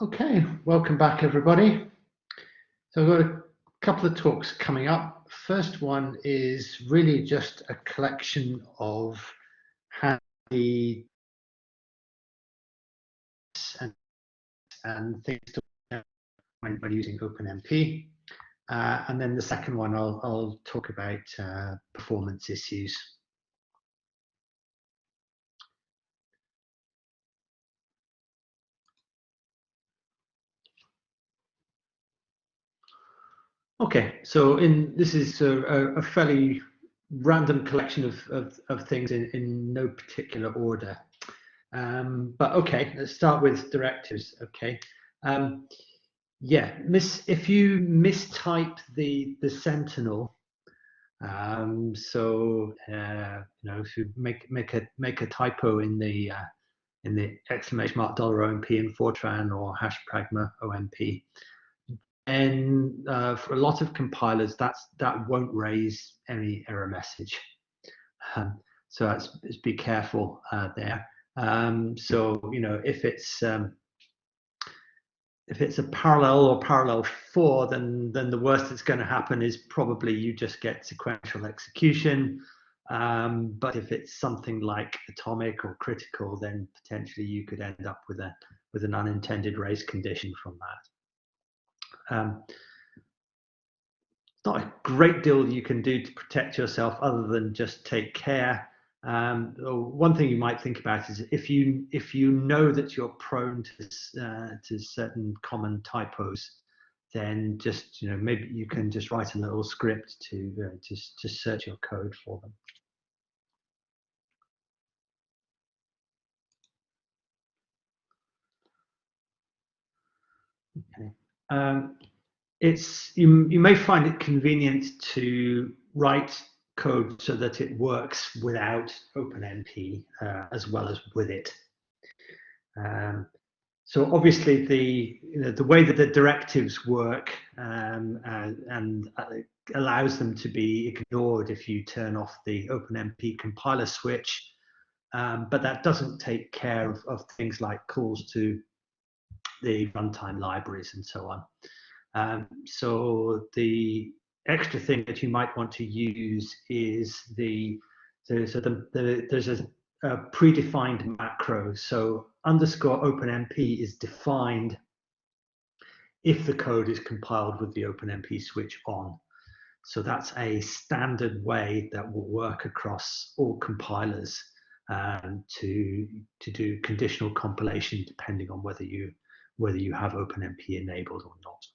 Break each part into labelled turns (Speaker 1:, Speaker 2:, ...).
Speaker 1: Okay, welcome back everybody. So I've got a couple of talks coming up. First one is really just a collection of handy and things to when using OpenMP. And then the second one, I'll talk about performance issues. Okay, so this is a fairly random collection of things in no particular order. But okay, let's start with directives. Okay, yeah, if you mistype the Sentinel, so you know, if you make a typo in the exclamation mark $OMP in Fortran or #pragma OMP, and for a lot of compilers, that won't raise any error message. So that's be careful there. So you know, if it's a parallel or parallel 4, then the worst that's going to happen is probably you just get sequential execution. But if it's something like atomic or critical, then potentially you could end up with an unintended race condition from that. Not a great deal you can do to protect yourself other than just take care. One thing you might think about is if you know that you're prone to certain common typos, then just maybe you can just write a little script to just search your code for them. Okay. You may find it convenient to write code so that it works without OpenMP as well as with it. So obviously the way that the directives work and allows them to be ignored if you turn off the OpenMP compiler switch, but that doesn't take care of things like calls to the runtime libraries and so on. So the extra thing that you might want to use is there's a predefined macro. So _OpenMP is defined if the code is compiled with the OpenMP switch on. So that's a standard way that will work across all compilers to do conditional compilation, depending on whether you have OpenMP enabled or not.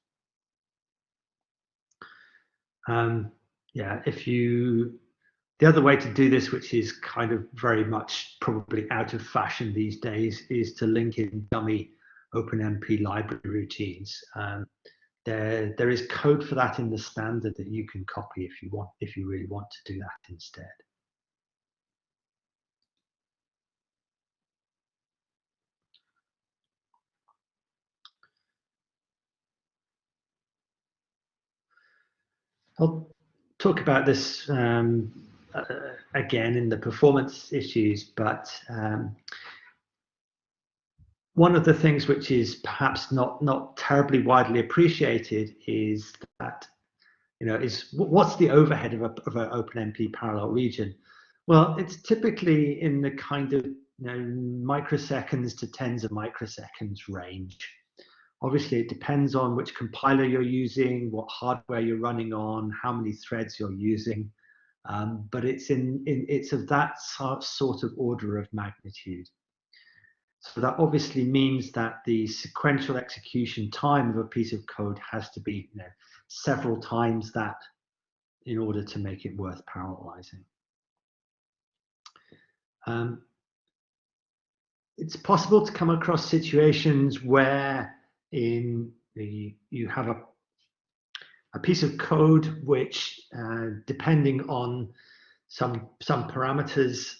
Speaker 1: Yeah, the other way to do this, which is kind of very much probably out of fashion these days, is to link in dummy OpenMP library routines. There is code for that in the standard that you can copy if you really want to do that instead. I'll talk about this again in the performance issues, but one of the things which is perhaps not terribly widely appreciated is that what's the overhead of an OpenMP parallel region? Well, it's typically in the kind of microseconds to tens of microseconds range. Obviously, it depends on which compiler you're using, what hardware you're running on, how many threads you're using, but it's of that sort of order of magnitude. So that obviously means that the sequential execution time of a piece of code has to be several times that in order to make it worth parallelizing. It's possible to come across situations where you have a piece of code which, depending on some parameters,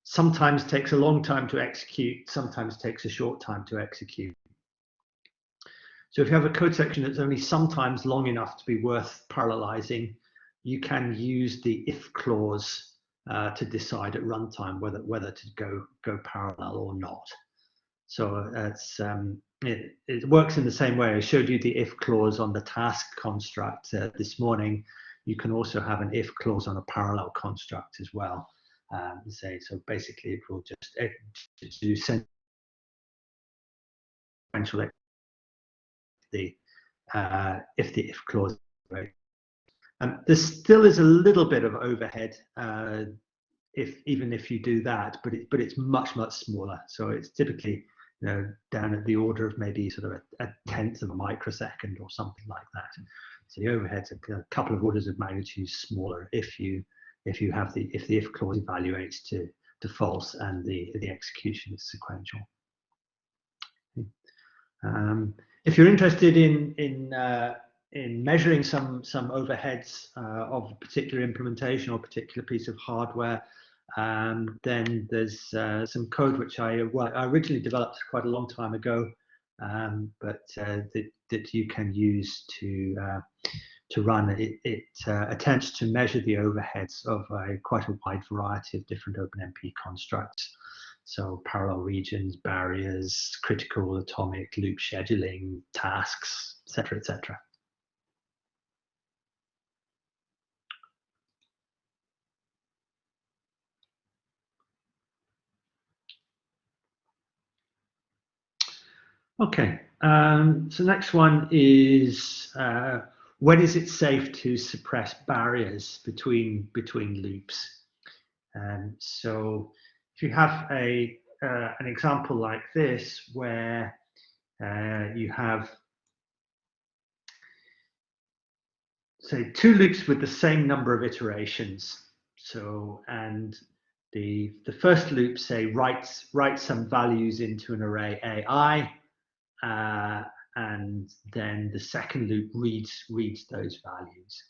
Speaker 1: sometimes takes a long time to execute, sometimes takes a short time to execute. So if you have a code section that's only sometimes long enough to be worth parallelizing, you can use the if clause to decide at runtime whether to go parallel or not. So it works in the same way. I showed you the if clause on the task construct this morning. You can also have an if clause on a parallel construct as well. So basically, it will just do sequential if the if clause. There still is a little bit of overhead even if you do that, but it's much smaller. So it's typically down at the order of maybe sort of a tenth of a microsecond or something like that. So the overhead's a couple of orders of magnitude smaller if the if clause evaluates to false and the execution is sequential. If you're interested in measuring some overheads of a particular implementation or a particular piece of hardware, then there's some code which I originally developed quite a long time ago, but that you can use to run. It attempts to measure the overheads of quite a wide variety of different OpenMP constructs. So parallel regions, barriers, critical, atomic, loop scheduling, tasks, etc., etc. Okay, so next one is when is it safe to suppress barriers between loops? So if you have an example like this where you have, say, two loops with the same number of iterations. So, and the first loop, say, writes some values into an array AI, and then the second loop reads those values.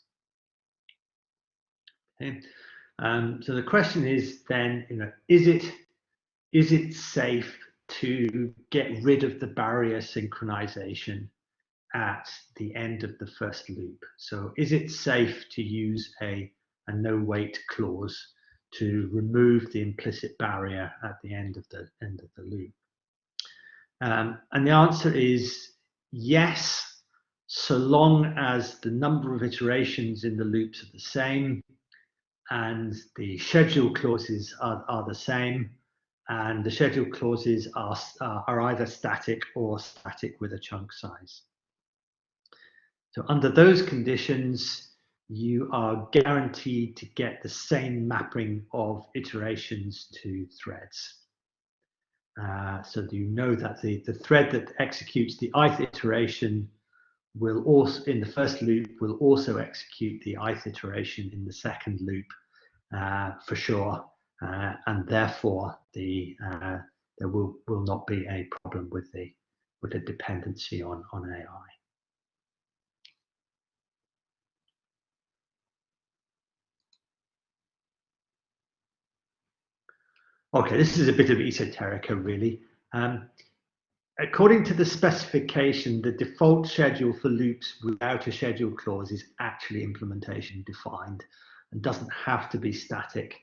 Speaker 1: Okay. So the question is then, is it safe to get rid of the barrier synchronization at the end of the first loop? So is it safe to use a no wait clause to remove the implicit barrier at the end of the loop? And the answer is yes, so long as the number of iterations in the loops are the same and the schedule clauses are the same, and the schedule clauses are either static or static with a chunk size. So under those conditions, you are guaranteed to get the same mapping of iterations to threads. So you know that the thread that executes the ith iteration will also, in the first loop, will also execute the ith iteration in the second loop for sure, and therefore there will not be a problem with the dependency on AI. Okay, this is a bit of esoterica, really. According to the specification, the default schedule for loops without a schedule clause is actually implementation defined and doesn't have to be static.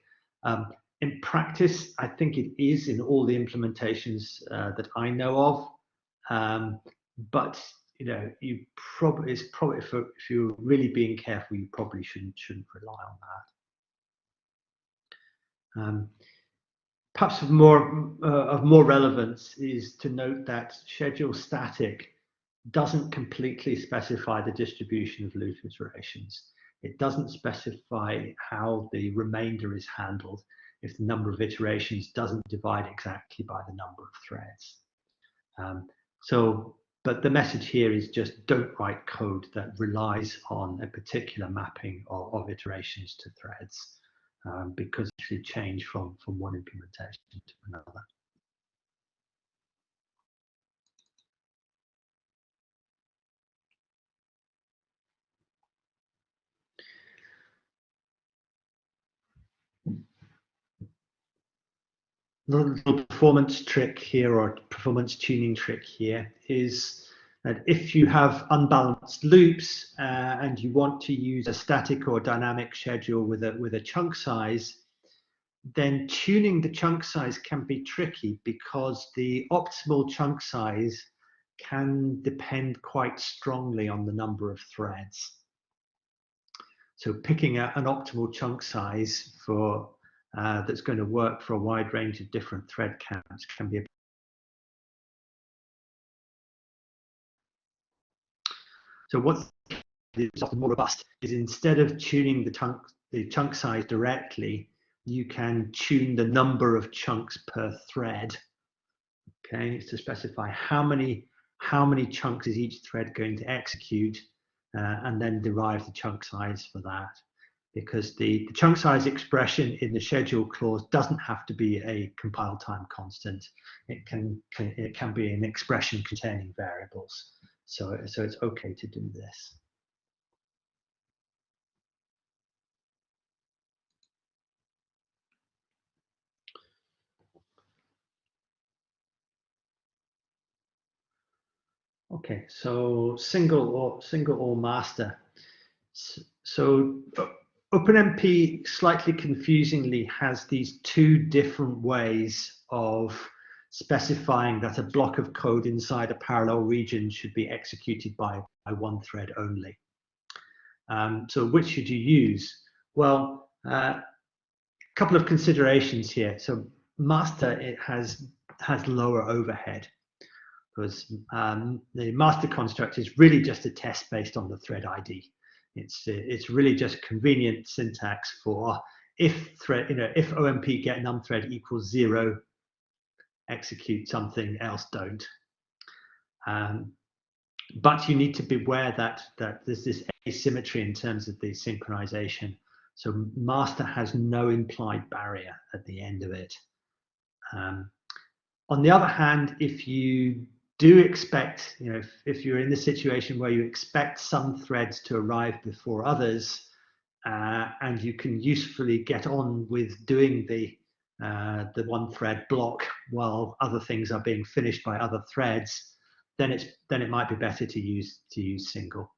Speaker 1: In practice, I think it is in all the implementations that I know of. But you probably if you're really being careful, you probably shouldn't rely on that. Perhaps of more relevance is to note that schedule static doesn't completely specify the distribution of loop iterations. It doesn't specify how the remainder is handled if the number of iterations doesn't divide exactly by the number of threads. But the message here is just don't write code that relies on a particular mapping of iterations to threads. Because it should change from one implementation to another. The little performance trick here, or performance tuning trick here, is that if you have unbalanced loops and you want to use a static or dynamic schedule with a chunk size, then tuning the chunk size can be tricky because the optimal chunk size can depend quite strongly on the number of threads. So picking an optimal chunk size for that's going to work for a wide range of different thread counts can be so what is often more robust is, instead of tuning the chunk size directly, you can tune the number of chunks per thread. Okay, to specify how many chunks is each thread going to execute, and then derive the chunk size for that. Because the chunk size expression in the schedule clause doesn't have to be a compile time constant. It can be an expression containing variables. So it's okay to do this. Okay, so single or master. So OpenMP, slightly confusingly, has these two different ways of specifying that a block of code inside a parallel region should be executed by one thread only. So which should you use? Well, a couple of considerations here. So master, it has lower overhead, because the master construct is really just a test based on the thread ID. It's really just convenient syntax for if OMP get num thread equals 0, execute something, else don't. But you need to be aware that there's this asymmetry in terms of the synchronization. So master has no implied barrier at the end of it. On the other hand, if you do expect, if you're in the situation where you expect some threads to arrive before others, and you can usefully get on with doing the one thread block while other things are being finished by other threads, then it might be better to use single,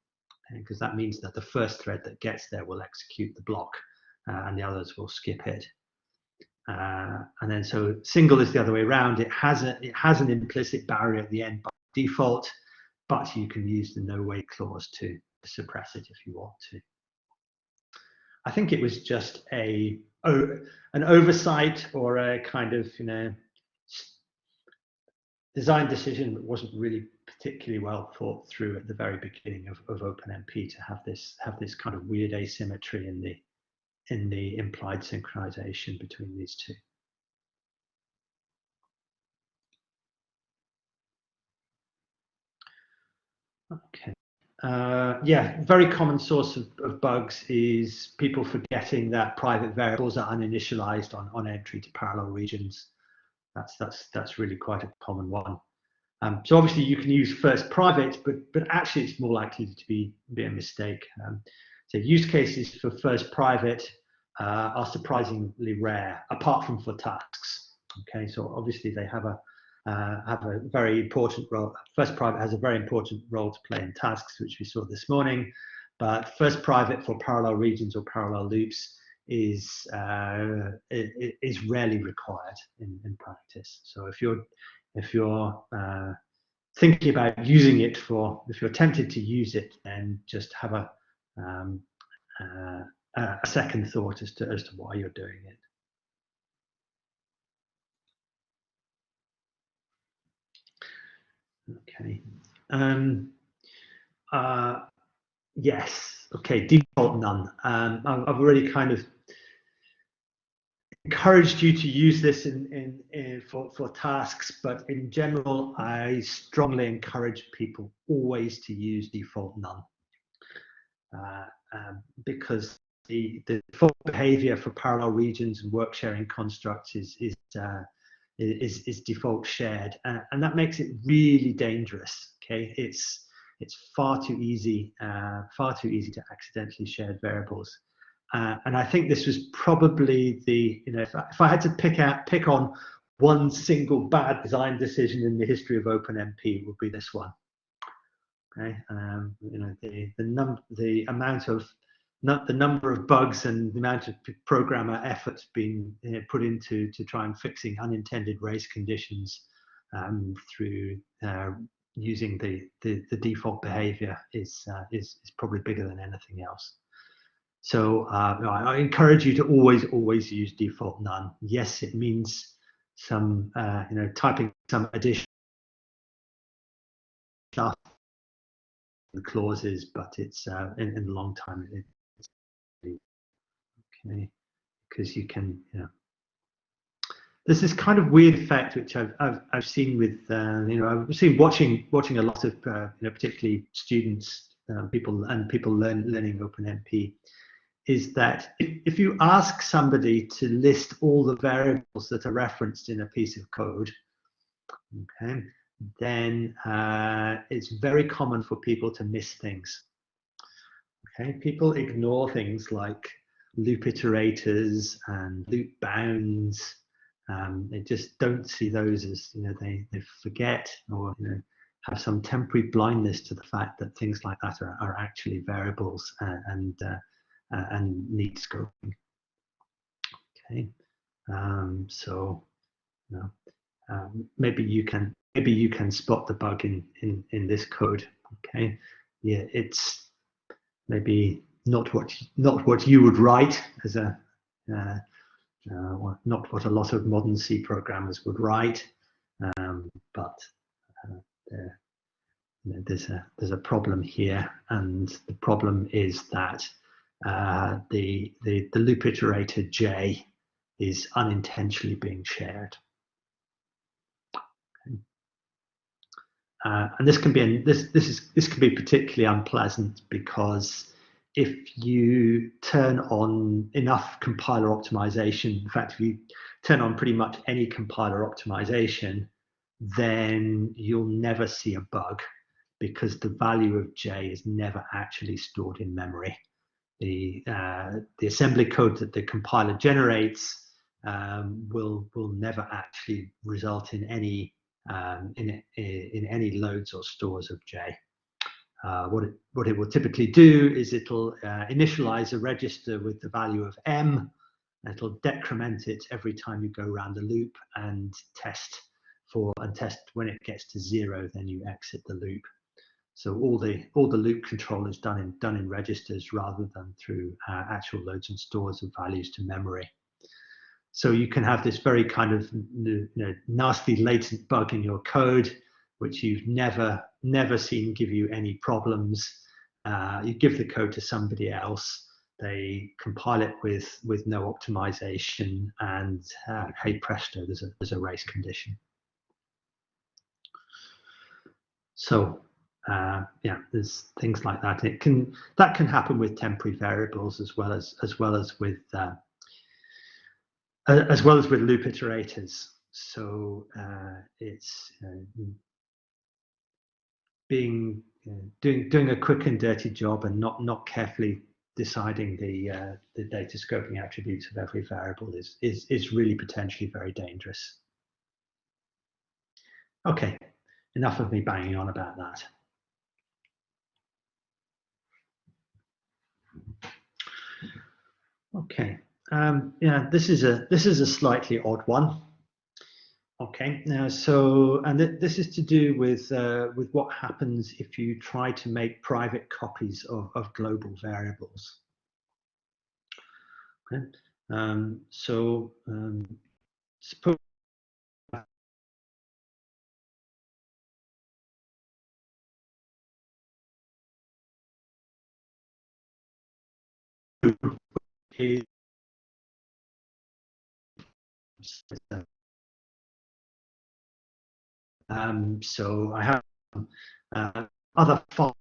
Speaker 1: because that means that the first thread that gets there will execute the block, and the others will skip it. And then so single is the other way around. It has an implicit barrier at the end by default, but you can use the no wait clause to suppress it if you want to. I think it was just an oversight, or a kind of design decision that wasn't really particularly well thought through at the very beginning of OpenMP, to have this kind of weird asymmetry in the implied synchronization between these two. Okay. Yeah, very common source of bugs is people forgetting that private variables are uninitialized on entry to parallel regions. That's really quite a common one. So obviously you can use first private, but actually it's more likely to be a mistake. So use cases for first private are surprisingly rare, apart from for tasks. Okay, so obviously they have a very important role. First private has a very important role to play in tasks, which we saw this morning. But first private for parallel regions or parallel loops is rarely required in practice. So if you're thinking about using it if you're tempted to use it, then just have a second thought as to why you're doing it. Okay. Yes. Okay. Default none. I've already kind of encouraged you to use this for tasks, but in general, I strongly encourage people always to use default none, because the default behavior for parallel regions and work sharing constructs is default shared, and that makes it really dangerous. Okay, it's far too easy to accidentally share variables. And I think this was probably if I had to pick on one single bad design decision in the history of OpenMP, it would be this one. Okay, the number of bugs and the amount of programmer effort being put into to try and fixing unintended race conditions through using the default behavior is probably bigger than anything else. So I encourage you to always use default none. Yes, it means some typing some additional stuff in clauses, but it's in a long time it's okay, because you can there's this kind of weird effect which I've seen with I've seen watching a lot of particularly students, people learning OpenMP, is that if you ask somebody to list all the variables that are referenced in a piece of code, okay, then it's very common for people to miss things. Okay, people ignore things like loop iterators and loop bounds. They just don't see those as, they forget or have some temporary blindness to the fact that things like that are actually variables and need scoping. Okay, so maybe you can spot the bug in this code. Okay, yeah, it's maybe not what you would write as a not what a lot of modern C programmers would write, but there's a problem here, and the problem is that the loop iterator J is unintentionally being shared. Okay. And this can be particularly unpleasant because if you turn on enough compiler optimization, in fact, if you turn on pretty much any compiler optimization, then you'll never see a bug because the value of J is never actually stored in memory. The assembly code that the compiler generates will never actually result in any in any loads or stores of J. What it will typically do is it'll initialize a register with the value of M. It'll decrement it every time you go around the loop and test when it gets to 0, then you exit the loop. So all the loop control is done in registers rather than through actual loads and stores of values to memory. So you can have this very kind of nasty latent bug in your code, which you've never seen give you any problems. You give the code to somebody else, they compile it with no optimization, and hey presto, there's a race condition. So yeah, there's things like that. That can happen with temporary variables as well as with loop iterators. So it's doing a quick and dirty job and not carefully deciding the data scoping attributes of every variable is really potentially very dangerous. Okay, enough of me banging on about that. Okay, yeah, this is a slightly odd one. Okay, now this is to do with what happens if you try to make private copies of global variables. Okay, suppose is so I have other files,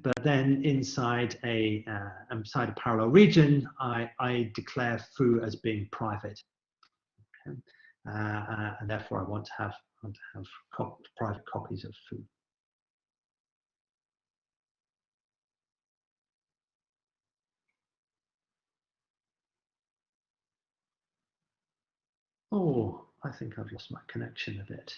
Speaker 1: but then inside a parallel region, I declare foo as being private, okay? And therefore I want to have private copies of foo. Oh, I think I've lost my connection a bit.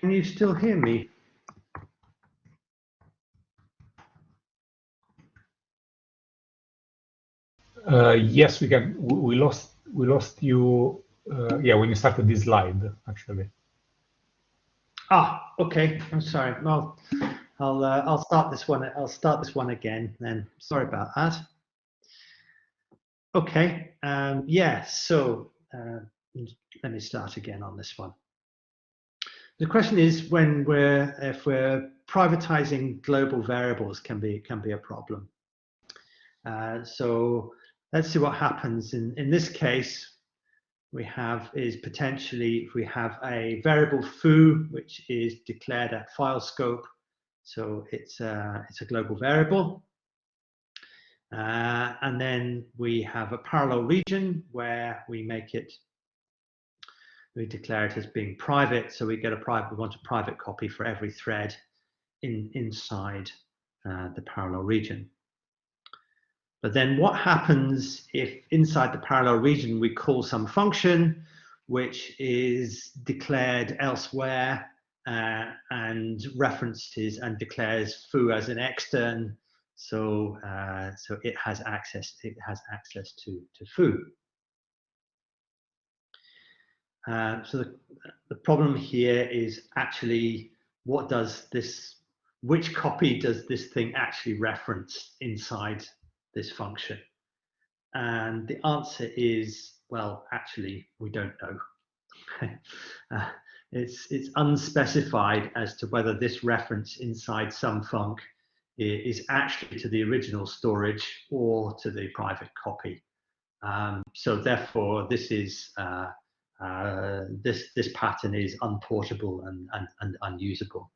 Speaker 1: Can you still hear me?
Speaker 2: Yes, we can. We lost you. Yeah, when you started this slide, actually.
Speaker 1: Ah, okay. I'm sorry. Well, I'll start this one. I'll start this one again. Then sorry about that. Okay. Yeah. So let me start again on this one. The question is if we're privatizing global variables can be a problem. So let's see what happens in this case. We have is potentially if we have a variable foo which is declared at file scope, so it's a global variable, and then we have a parallel region where we declare it as being private, so we want a private copy for every thread inside the parallel region. But then what happens if inside the parallel region we call some function which is declared elsewhere and references and declares foo as an extern, so it has access to foo. So the problem here is actually which copy does this thing actually reference inside this function? And the answer is, well, actually, we don't know. It's unspecified as to whether this reference inside some func is actually to the original storage or to the private copy. So therefore, this pattern is unportable and unusable.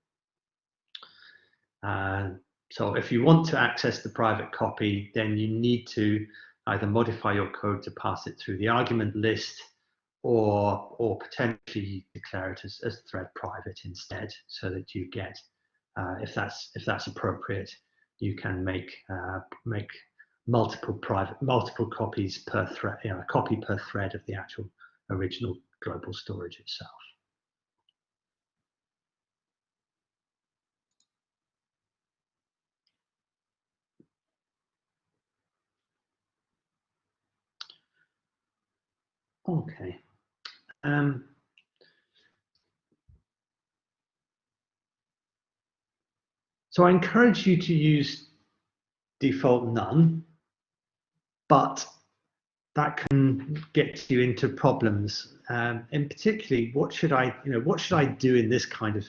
Speaker 1: So if you want to access the private copy, then you need to either modify your code to pass it through the argument list, or potentially declare it as thread private instead, so that you get, if that's appropriate, you can make multiple copies per thread, a copy per thread of the actual original global storage itself. Okay. So I encourage you to use default none, but that can get you into problems. And particularly, what should I do in this kind of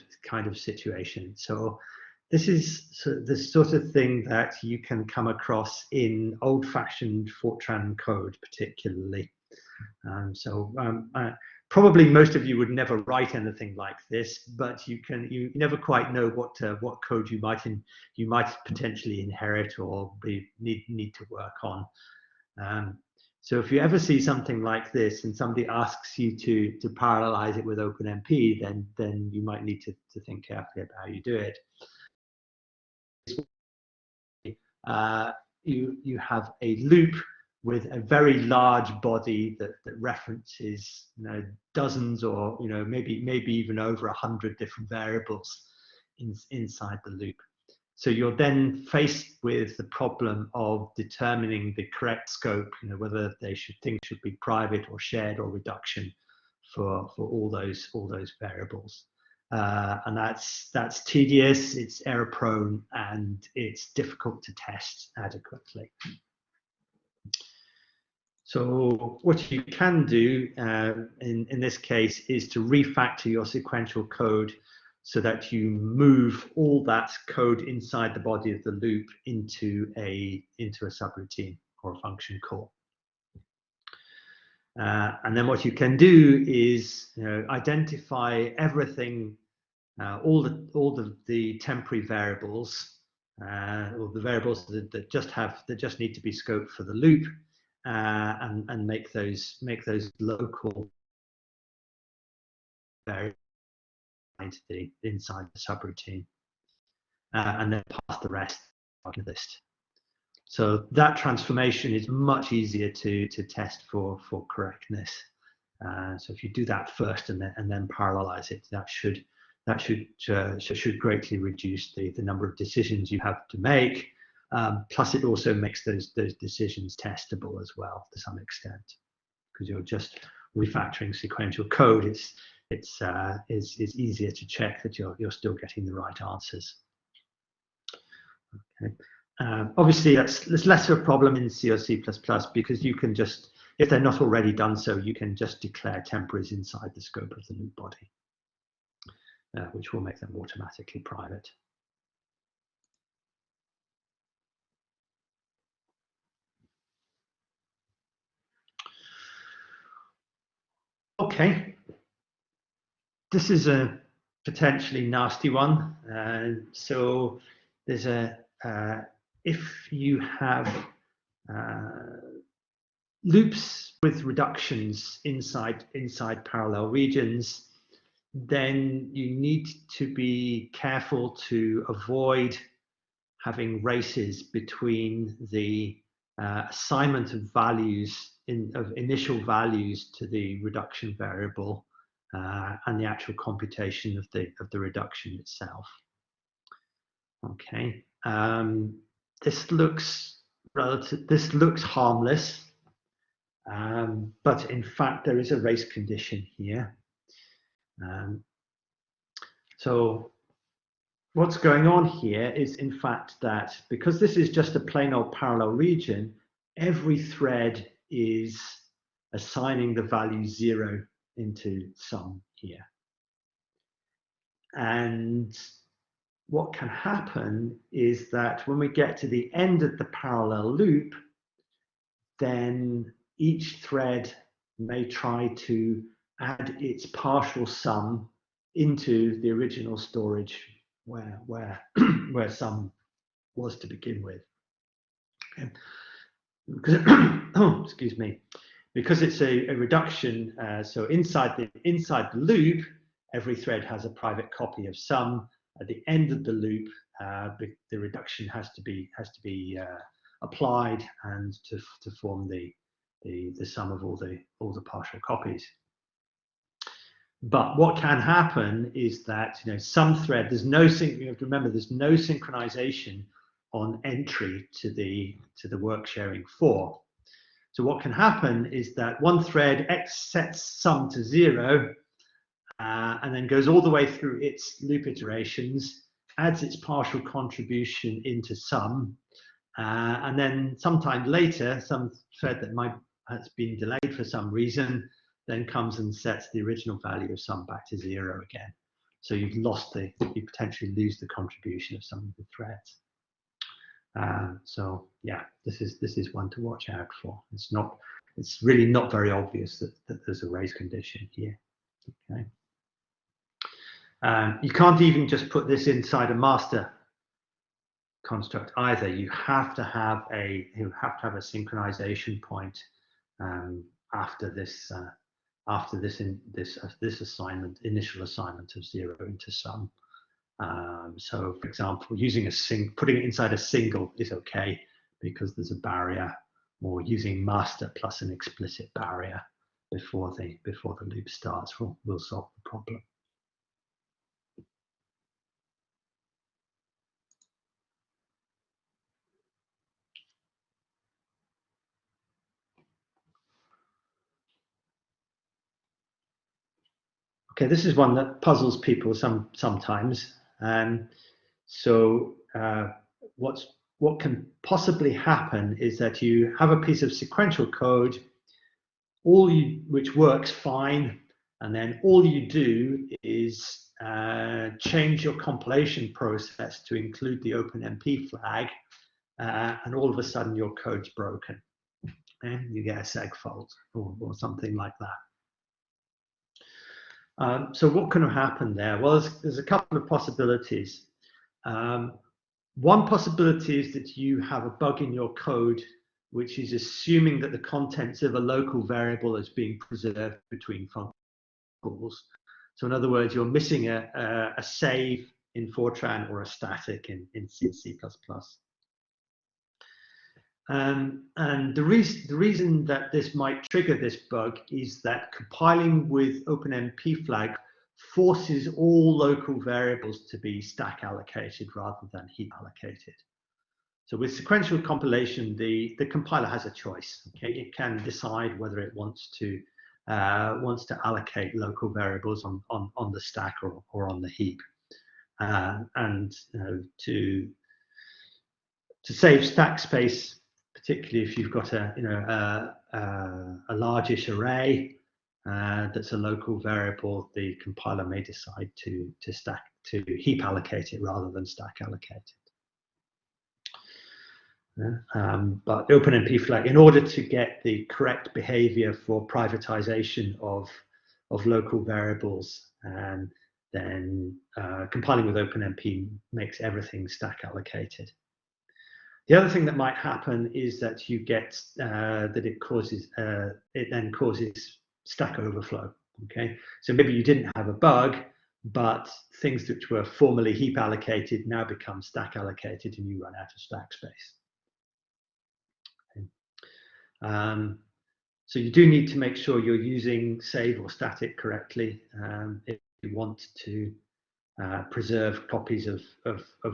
Speaker 1: situation? So this is the sort of thing that you can come across in old-fashioned Fortran code, particularly. Probably most of you would never write anything like this, but you never quite know what code you might potentially inherit or need to work on. So if you ever see something like this and somebody asks you to parallelize it with OpenMP, then you might need to think carefully about how you do it. You have a loop with a very large body that references dozens or maybe even over 100 different variables inside the loop. So you're then faced with the problem of determining the correct scope, whether things should be private or shared or reduction for all those variables. And that's tedious, it's error prone, and it's difficult to test adequately. So what you can do in this case is to refactor your sequential code so that you move all that code inside the body of the loop into a subroutine or a function call. And then what you can do is identify everything, all the temporary variables, or the variables that just need to be scoped for the loop, and make those local variables inside the subroutine, and then pass the rest on the list. So that transformation is much easier to test for correctness. So if you do that first and then parallelize it, that should that should greatly reduce the number of decisions you have to make. Plus, it also makes those decisions testable as well to some extent, because you're just refactoring sequential code. It's easier to check that you're still getting the right answers. Okay. Obviously, that's less of a problem in C or C++ because you can just, if they're not already done so, you can just declare temporaries inside the scope of the loop body, which will make them automatically private. Okay, this is a potentially nasty one. So there's if you have loops with reductions inside parallel regions, then you need to be careful to avoid having races between the assignment of values of initial values to the reduction variable and the actual computation of the reduction itself. Okay, this looks harmless, but in fact there is a race condition here. So what's going on here is, in fact, that because this is just a plain old parallel region, every thread is assigning the value 0 into sum here. And what can happen is that when we get to the end of the parallel loop, then each thread may try to add its partial sum into the original storage where sum was to begin with. Okay. Because, oh, excuse me, because it's a reduction. So inside the loop, every thread has a private copy of sum. At the end of the loop, the reduction has to be applied and to form the sum of all the partial copies. But what can happen is that some thread, you have to remember there's no synchronization on entry to the work sharing for. So what can happen is that one thread sets sum to 0 and then goes all the way through its loop iterations, adds its partial contribution into sum, and then sometime later, some thread that has been delayed for some reason then comes and sets the original value of sum back to 0 again. So you potentially lose the contribution of some of the threads. So yeah, this is one to watch out for. It's really not very obvious that there's a race condition here. Okay. You can't even just put this inside a master construct either. You have to have a synchronization point after this initial assignment of 0 into sum. So, for example, putting it inside a single is okay because there's a barrier, or using master plus an explicit barrier before the loop starts will solve the problem. Okay, this is one that puzzles people sometimes. So what can possibly happen is that you have a piece of sequential code, which works fine, and then all you do is change your compilation process to include the OpenMP flag, and all of a sudden your code's broken, and you get a seg fault or something like that. So what can happen there? Well, there's a couple of possibilities. One possibility is that you have a bug in your code, which is assuming that the contents of a local variable is being preserved between functions. So in other words, you're missing a save in Fortran or a static in C and C++. And the reason that this might trigger this bug is that compiling with OpenMP flag forces all local variables to be stack allocated rather than heap allocated. So with sequential compilation, the compiler has a choice. Okay, it can decide whether it wants to allocate local variables on the stack or on the heap, and to save stack space, particularly if you've got a largish array that's a local variable, the compiler may decide to heap allocate it rather than stack allocate it. But OpenMP flag, in order to get the correct behavior for privatization of local variables, then compiling with OpenMP makes everything stack allocated. The other thing that might happen is that you get that it then causes stack overflow. Okay, so maybe you didn't have a bug, but things which were formerly heap allocated now become stack allocated, and you run out of stack space. So you do need to make sure you're using save or static correctly if you want to preserve copies of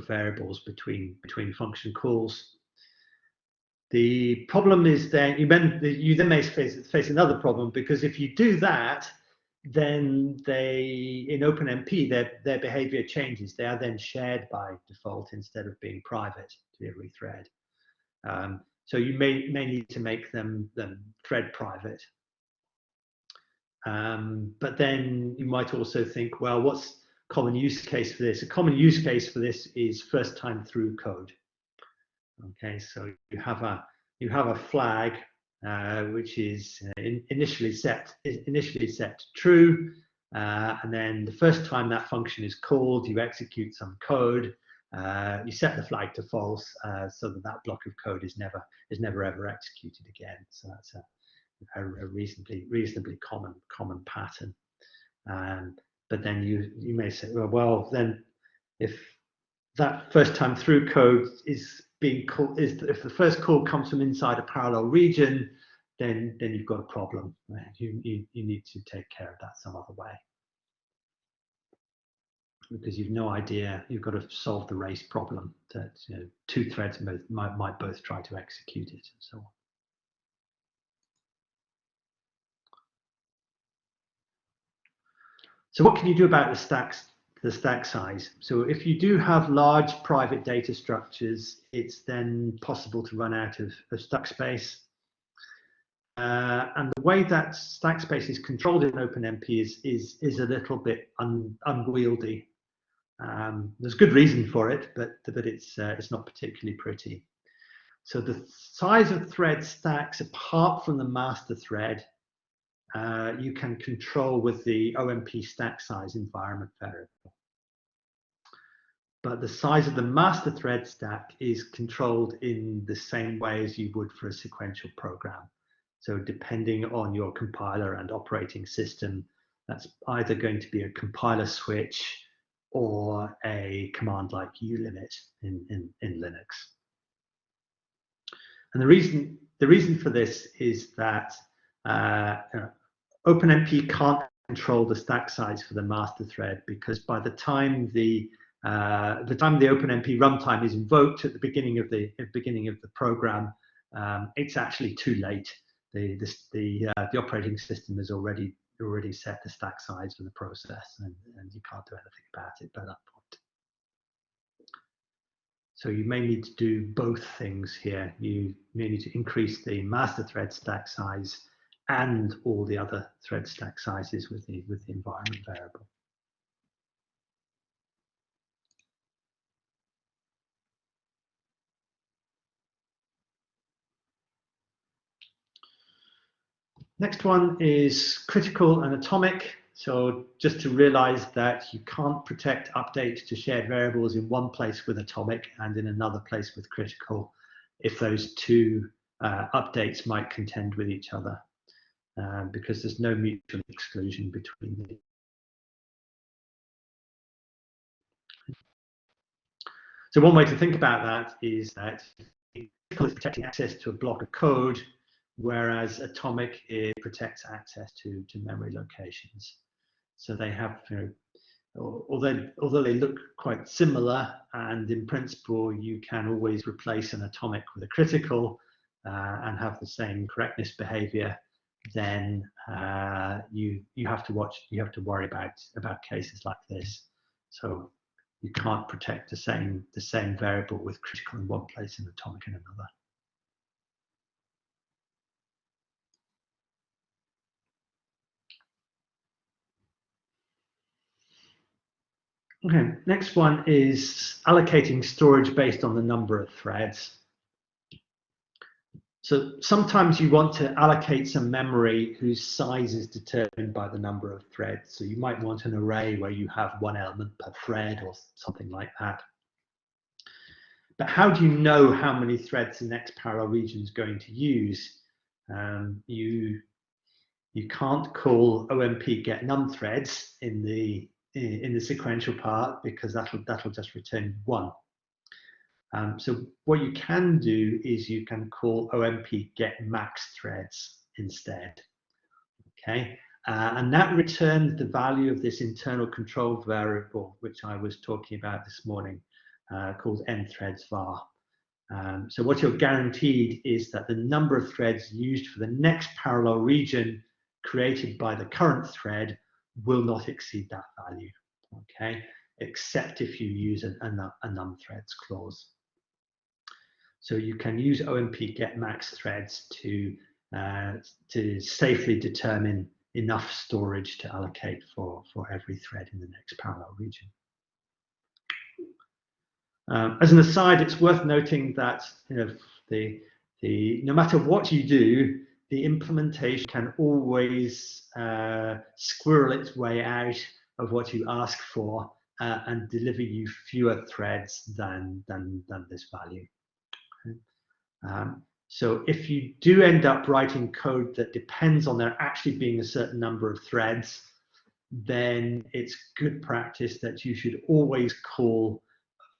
Speaker 1: variables between function calls. The problem is that you then may face another problem, because if you do that, then in OpenMP their behavior changes. They are then shared by default instead of being private to every thread. So you may need to make them thread private. But then you might also think, well, what's a common use case for this? A common use case for this is first time through code. Okay, so you have a flag which is initially set to true, and then the first time that function is called, you execute some code. You set the flag to false, so that block of code is never ever executed again. So that's a reasonably common pattern. But then you may say, well, then if that first time through code is being called, if the first call comes from inside a parallel region, then you've got a problem. Right? You need to take care of that some other way, because you've no idea. You've got to solve the race problem that two threads might both try to execute it, and so on. So what can you do about the stack size? So if you do have large private data structures, it's then possible to run out of stack space. And the way that stack space is controlled in OpenMP is a little bit unwieldy. There's good reason for it, but it's not particularly pretty. So the size of thread stacks, apart from the master thread, you can control with the OMP stack size environment variable. But the size of the master thread stack is controlled in the same way as you would for a sequential program. So depending on your compiler and operating system, that's either going to be a compiler switch or a command like ulimit in Linux. And the reason for this is that OpenMP can't control the stack size for the master thread, because by the time the OpenMP runtime is invoked at the beginning of the program, it's actually too late. The operating system has already set the stack size for the process, and you can't do anything about it by that point. So you may need to do both things here. You may need to increase the master thread stack size and all the other thread stack sizes with the environment variable. Next one is critical and atomic. So just to realize that you can't protect updates to shared variables in one place with atomic and in another place with critical, if those two updates might contend with each other, because there's no mutual exclusion between them. So one way to think about that is that critical is protecting access to a block of code, whereas atomic protects access to memory locations. So they have, although they look quite similar, and in principle you can always replace an atomic with a critical and have the same correctness behavior, then you have to worry about cases like this. So you can't protect the same variable with critical in one place and atomic in another. Okay, next one is allocating storage based on the number of threads. So sometimes you want to allocate some memory whose size is determined by the number of threads. So you might want an array where you have one element per thread or something like that. But how do you know how many threads the next parallel region is going to use? You can't call OMP get num threads in the sequential part, because that'll just return 1. So what you can do is you can call OMP get max threads instead. Okay, and that returns the value of this internal control variable which I was talking about this morning, called nthreads var. So what you're guaranteed is that the number of threads used for the next parallel region created by the current thread will not exceed that value, okay, except if you use a num threads clause. So you can use OMP get max threads to safely determine enough storage to allocate for every thread in the next parallel region. As an aside, it's worth noting that no matter what you do, the implementation can always squirrel its way out of what you ask for and deliver you fewer threads than this value. Okay. So if you do end up writing code that depends on there actually being a certain number of threads, then it's good practice that you should always call,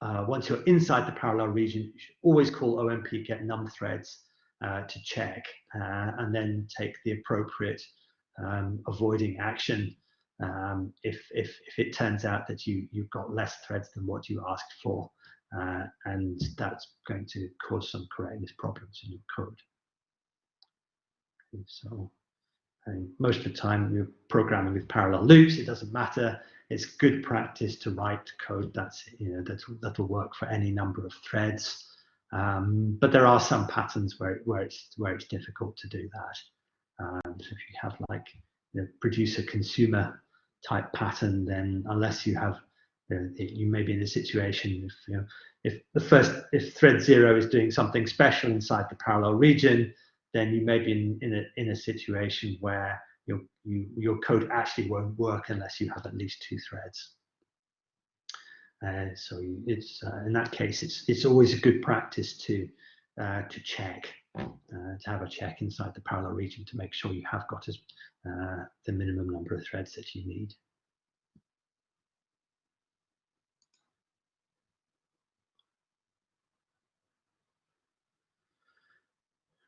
Speaker 1: once you're inside the parallel region, you should always call OMP get num threads to check, and then take the appropriate avoiding action if it turns out that you've got less threads than what you asked for, and that's going to cause some correctness problems in your code. Okay, so most of the time you're programming with parallel loops, it doesn't matter. It's good practice to write code that'll work for any number of threads, but there are some patterns where it's difficult to do that. So if you have like producer consumer type pattern, then unless you have you may be in a situation if thread 0 is doing something special inside the parallel region, then you may be in a situation where your code actually won't work unless you have at least 2 threads. So it's in that case, it's always a good practice to check, to have a check inside the parallel region to make sure you have got the minimum number of threads that you need.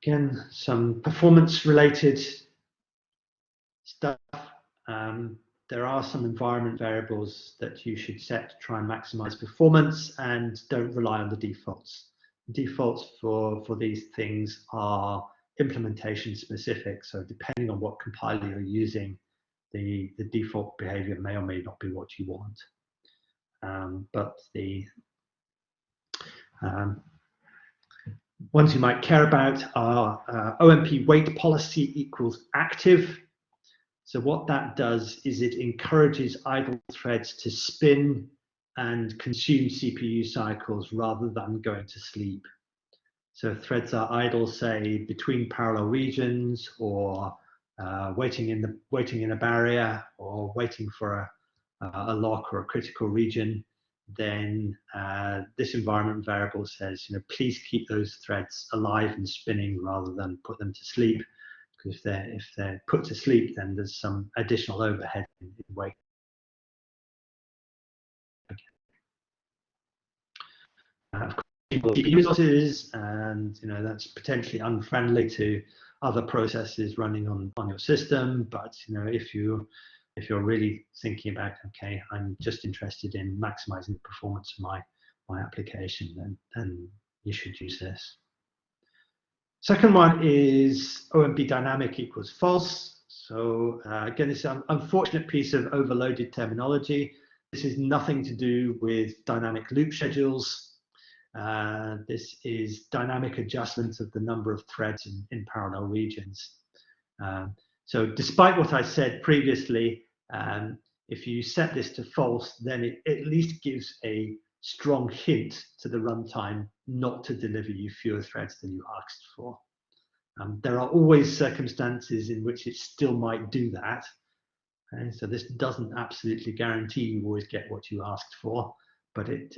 Speaker 1: Again, some performance-related stuff. There are some environment variables that you should set to try and maximize performance, and don't rely on the defaults. Defaults for these things are implementation specific, so depending on what compiler you're using, the default behavior may or may not be what you want. But the ones you might care about are OMP wait policy equals active. So what that does is it encourages idle threads to spin and consume CPU cycles rather than going to sleep. So if threads are idle, say between parallel regions, or waiting in a barrier, or waiting for a lock or a critical region, then this environment variable says, please keep those threads alive and spinning rather than put them to sleep. Because if they're put to sleep, then there's some additional overhead in waiting. Of course, people keep resources, and that's potentially unfriendly to other processes running on your system. But if you if you're really thinking about, okay, I'm just interested in maximizing the performance of my application, then you should use this. Second one is OMP dynamic equals false. So again, this is an unfortunate piece of overloaded terminology. This is nothing to do with dynamic loop schedules. This is dynamic adjustment of the number of threads in parallel regions. So despite what I said previously, if you set this to false, then it at least gives a strong hint to the runtime not to deliver you fewer threads than you asked for. There are always circumstances in which it still might do that. Okay? So this doesn't absolutely guarantee you always get what you asked for, but it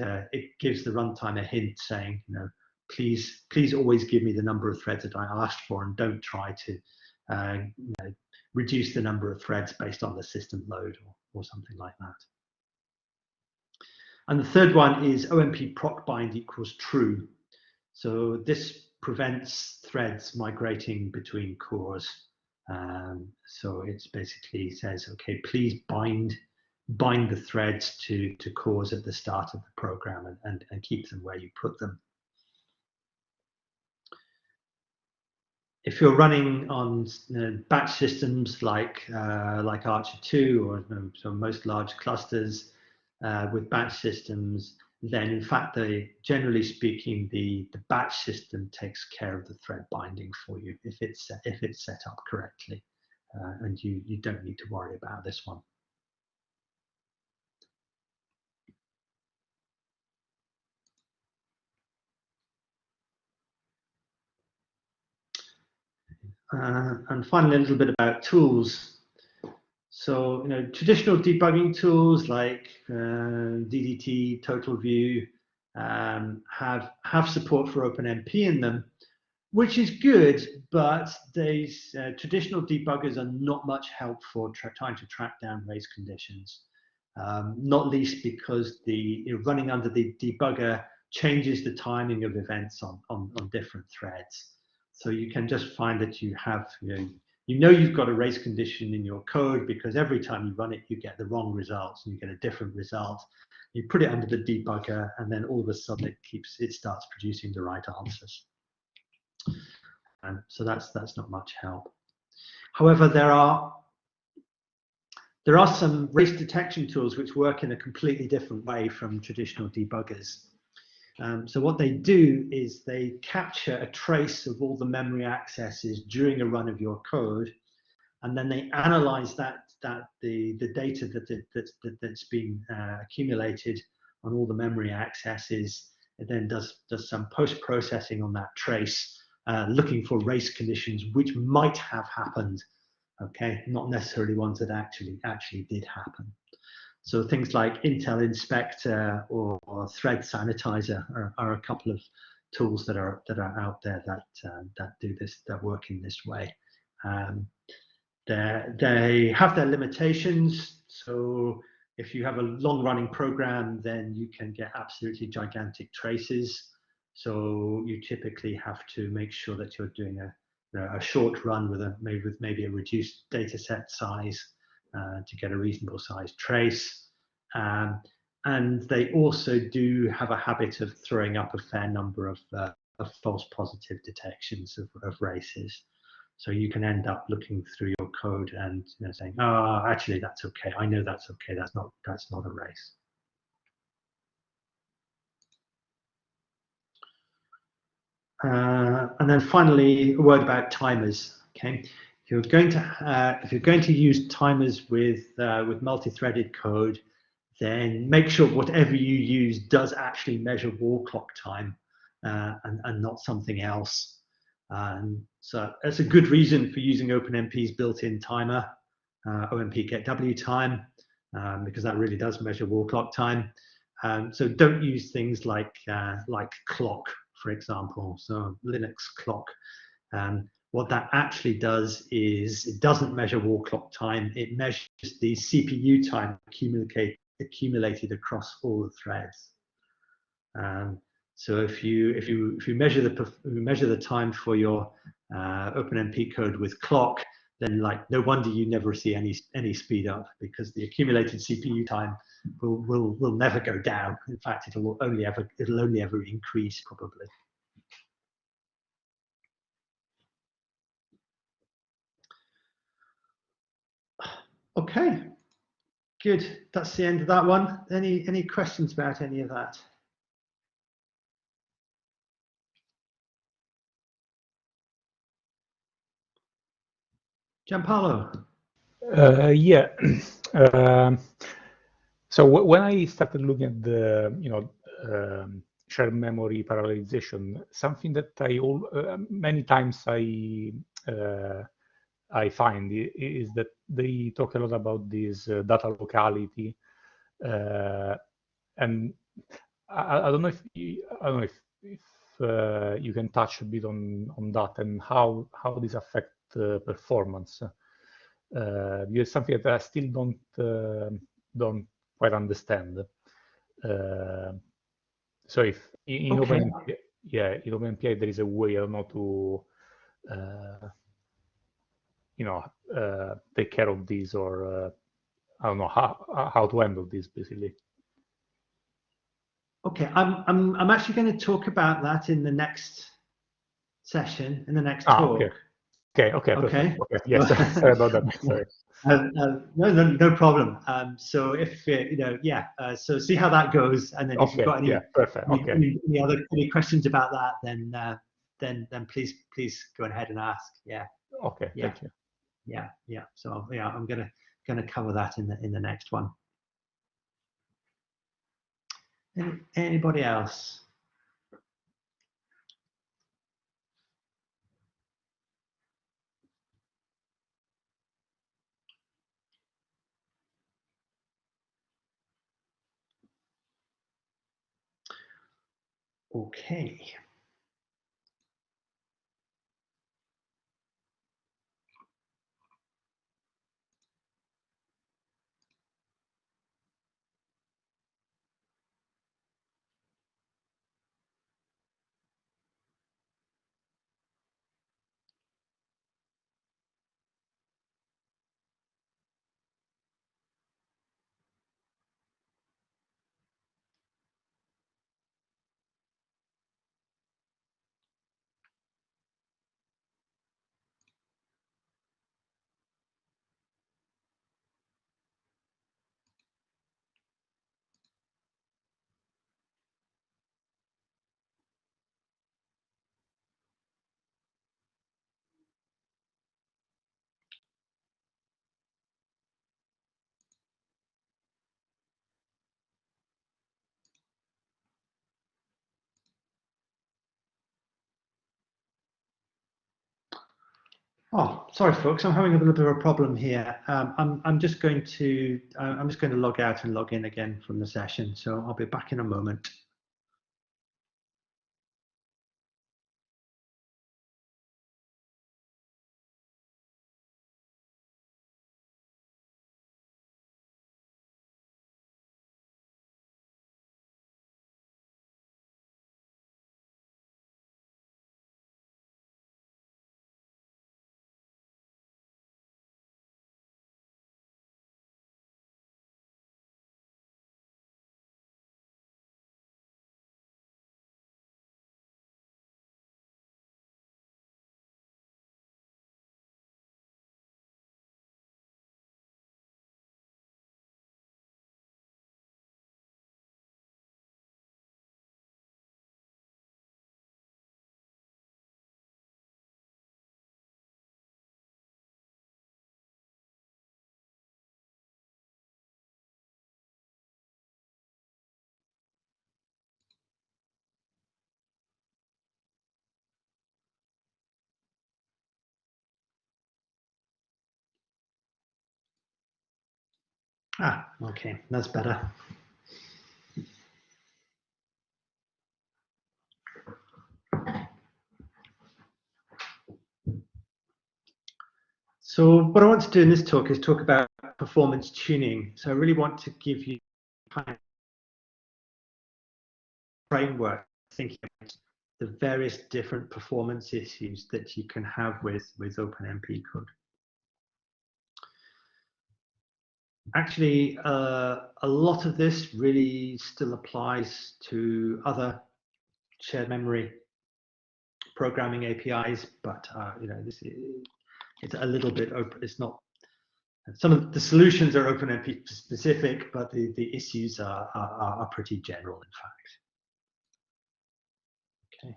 Speaker 1: gives the runtime a hint saying, you know, please always give me the number of threads that I asked for, and don't try to you know, reduce the number of threads based on the system load or something like that. And the third one is OMP proc bind equals true. So this prevents threads migrating between cores. So it basically says, okay, please bind the threads to cores at the start of the program and keep them where you put them. If you're running on batch systems like Archer 2 or so most large clusters with batch systems, then in fact, generally speaking, the batch system takes care of the thread binding for you if it's set up correctly, and you don't need to worry about this one. And finally, a little bit about tools. So, you know, traditional debugging tools like DDT, TotalView have support for OpenMP in them, which is good, but these traditional debuggers are not much help for trying to track down race conditions, not least because running under the debugger changes the timing of events on different threads. So you can just find that you have, you know you've got a race condition in your code because every time you run it, you get the wrong results and you get a different result. You put it under the debugger, and then all of a sudden it starts producing the right answers. And so that's not much help. However, there are some race detection tools which work in a completely different way from traditional debuggers. So what they do is they capture a trace of all the memory accesses during a run of your code, and then they analyze the data that's been accumulated on all the memory accesses. It then does some post-processing on that trace, looking for race conditions which might have happened. Okay, not necessarily ones that actually did happen. So things like Intel Inspector or Thread Sanitizer are a couple of tools that are out there that do this, that work in this way. They have their limitations. So if you have a long-running program, then you can get absolutely gigantic traces. So you typically have to make sure that you're doing a short run with maybe a reduced data set size to get a reasonable sized trace. And they also do have a habit of throwing up a fair number of false positive detections of races. So you can end up looking through your code and saying, oh, actually, that's okay. I know that's okay. That's not a race. And then finally, a word about timers. Okay, if you're going to use timers with multi-threaded code, then make sure whatever you use does actually measure wall clock time and not something else. So that's a good reason for using OpenMP's built-in timer, OMP get W time, because that really does measure wall clock time. So don't use things like clock, for example. So Linux clock. What that actually does is it doesn't measure wall clock time. It measures the CPU time accumulated across all the threads. So if you measure the time for your OpenMP code with clock, then like no wonder you never see any speed up, because the accumulated CPU time will never go down. In fact, it'll only ever increase probably. Okay, good. That's the end of that one. Any questions about any of that? Gianpaolo.
Speaker 2: Yeah. So when I started looking at the shared memory parallelization, something that many times I find is that they talk a lot about this data locality, and I don't know if you can touch a bit on that and how this affect performance. Because something that I still don't quite understand. So if in OpenMP, in OpenMPI there is a way, I don't know, to take care of this, or I don't know how to handle this basically.
Speaker 1: Okay, I'm actually going to talk about that in the next session, in the next talk.
Speaker 2: Okay. Okay. Yes, sorry about that. Sorry.
Speaker 1: No problem. So if so see how that goes, and then if you've got any
Speaker 2: perfect.
Speaker 1: any questions about that, then please go ahead and ask. Yeah.
Speaker 2: Okay. Thank you.
Speaker 1: Yeah. So I'm gonna cover that in the next one. Anybody else? Okay. Oh, sorry, folks. I'm having a little bit of a problem here. I'm just going to log out and log in again from the session. So I'll be back in a moment. Ah, okay, that's better. So what I want to do in this talk is talk about performance tuning. So I really want to give you kind of framework thinking about the various different performance issues that you can have with OpenMP code. Actually, a lot of this really still applies to other shared memory programming APIs, but it's a little bit open. It's not. Some of the solutions are OpenMP specific, but the issues are pretty general, in fact. Okay.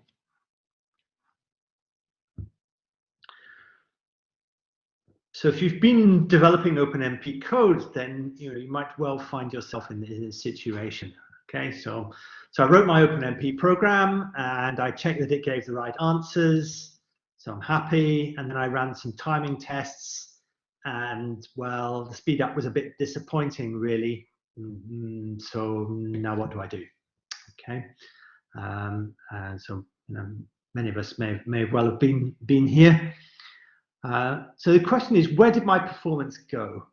Speaker 1: So if you've been developing OpenMP code, then you might well find yourself in this situation. Okay, so I wrote my OpenMP program and I checked that it gave the right answers. So I'm happy, and then I ran some timing tests, and well, the speed up was a bit disappointing, really. So now what do I do? Okay, and so many of us may well have been here. So the question is, where did my performance go?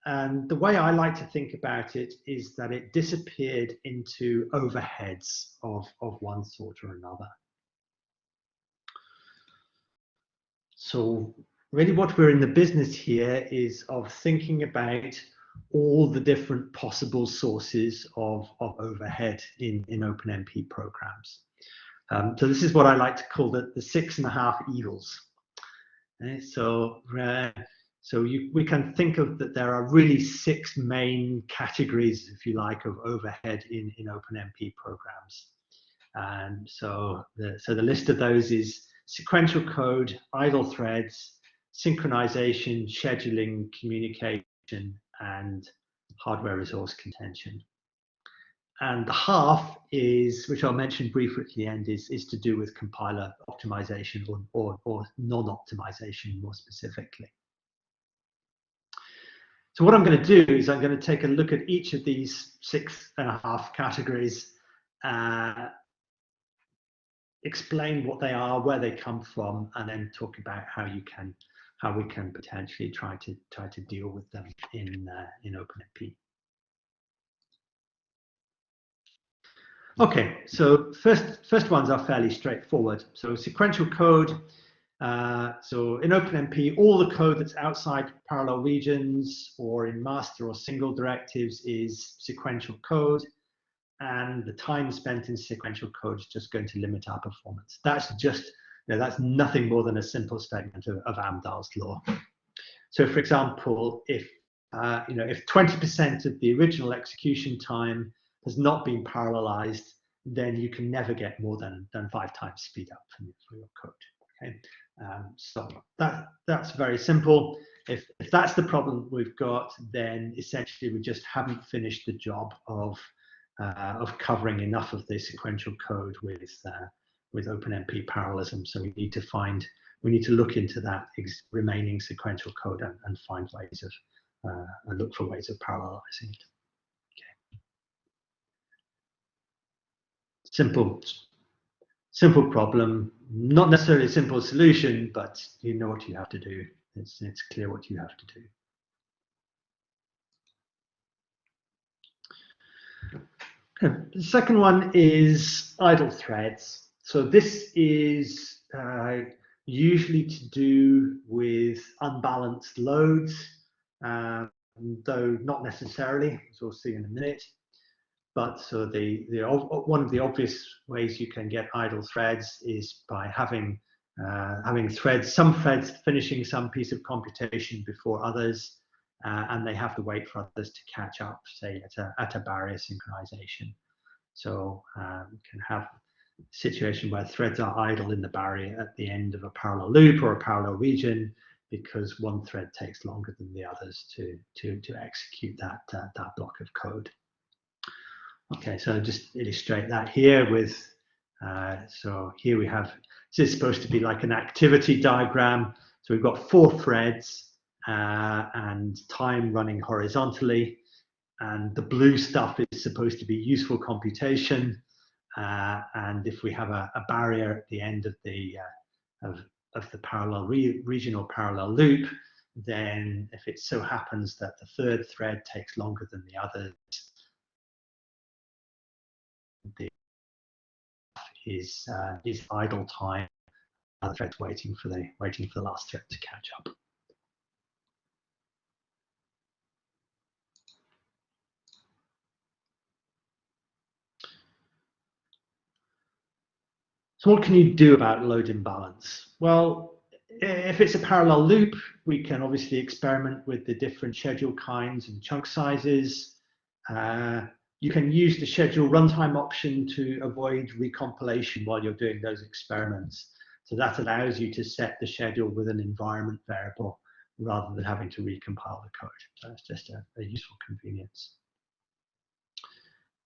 Speaker 1: And the way I like to think about it is that it disappeared into overheads of one sort or another. So really what we're in the business here is of thinking about all the different possible sources of overhead in OpenMP programs. So this is what I like to call the 6.5 evils. Okay, so we can think of that there are really 6 main categories, if you like, of overhead in OpenMP programs. And so the list of those is sequential code, idle threads, synchronization, scheduling, communication, and hardware resource contention. And the half is, which I'll mention briefly at the end, is to do with compiler optimization or non-optimization more specifically. So what I'm going to do is I'm going to take a look at each of these 6.5 categories, explain what they are, where they come from, and then talk about how we can potentially try to deal with them in OpenMP. Okay, so first ones are fairly straightforward. So sequential code. So in OpenMP, all the code that's outside parallel regions or in master or single directives is sequential code, and the time spent in sequential code is just going to limit our performance. That's just, that's nothing more than a simple statement of Amdahl's law. So for example, if 20% of the original execution time has not been parallelized, then you can never get more than 5 times speed up for your code. Okay, so that's very simple. If that's the problem we've got, then essentially we just haven't finished the job of covering enough of the sequential code with OpenMP parallelism. So we need to look into that remaining sequential code and find ways of and look for ways of parallelizing it. Okay. Simple problem, not necessarily a simple solution, but you know what you have to do. It's clear what you have to do. Okay. The second one is idle threads. So this is usually to do with unbalanced loads, though not necessarily, as we'll see in a minute. But so one of the obvious ways you can get idle threads is by having some threads finishing some piece of computation before others, and they have to wait for others to catch up, say at a barrier synchronization. So you can have a situation where threads are idle in the barrier at the end of a parallel loop or a parallel region because one thread takes longer than the others to execute that block of code. Okay, so I'll just illustrate that here with, so here we have, this is supposed to be like an activity diagram. So we've got 4 threads and time running horizontally. And the blue stuff is supposed to be useful computation. And if we have a barrier at the end of the parallel regional parallel loop, then if it so happens that the 3rd thread takes longer than the others, is idle time. Other threads waiting for the last thread to catch up. So what can you do about load imbalance? Well, if it's a parallel loop, we can obviously experiment with the different schedule kinds and chunk sizes. You can use the schedule runtime option to avoid recompilation while you're doing those experiments. So that allows you to set the schedule with an environment variable rather than having to recompile the code. So it's just a useful convenience.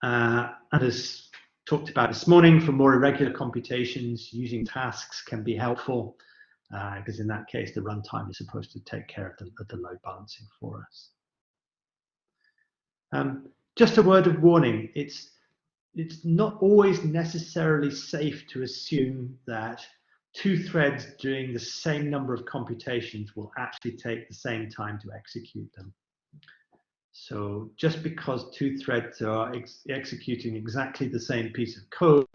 Speaker 1: And as talked about this morning, for more irregular computations, using tasks can be helpful because in that case, the runtime is supposed to take care of the load balancing for us. Just a word of warning, it's not always necessarily safe to assume that two threads doing the same number of computations will actually take the same time to execute them. So just because two threads are executing exactly the same piece of code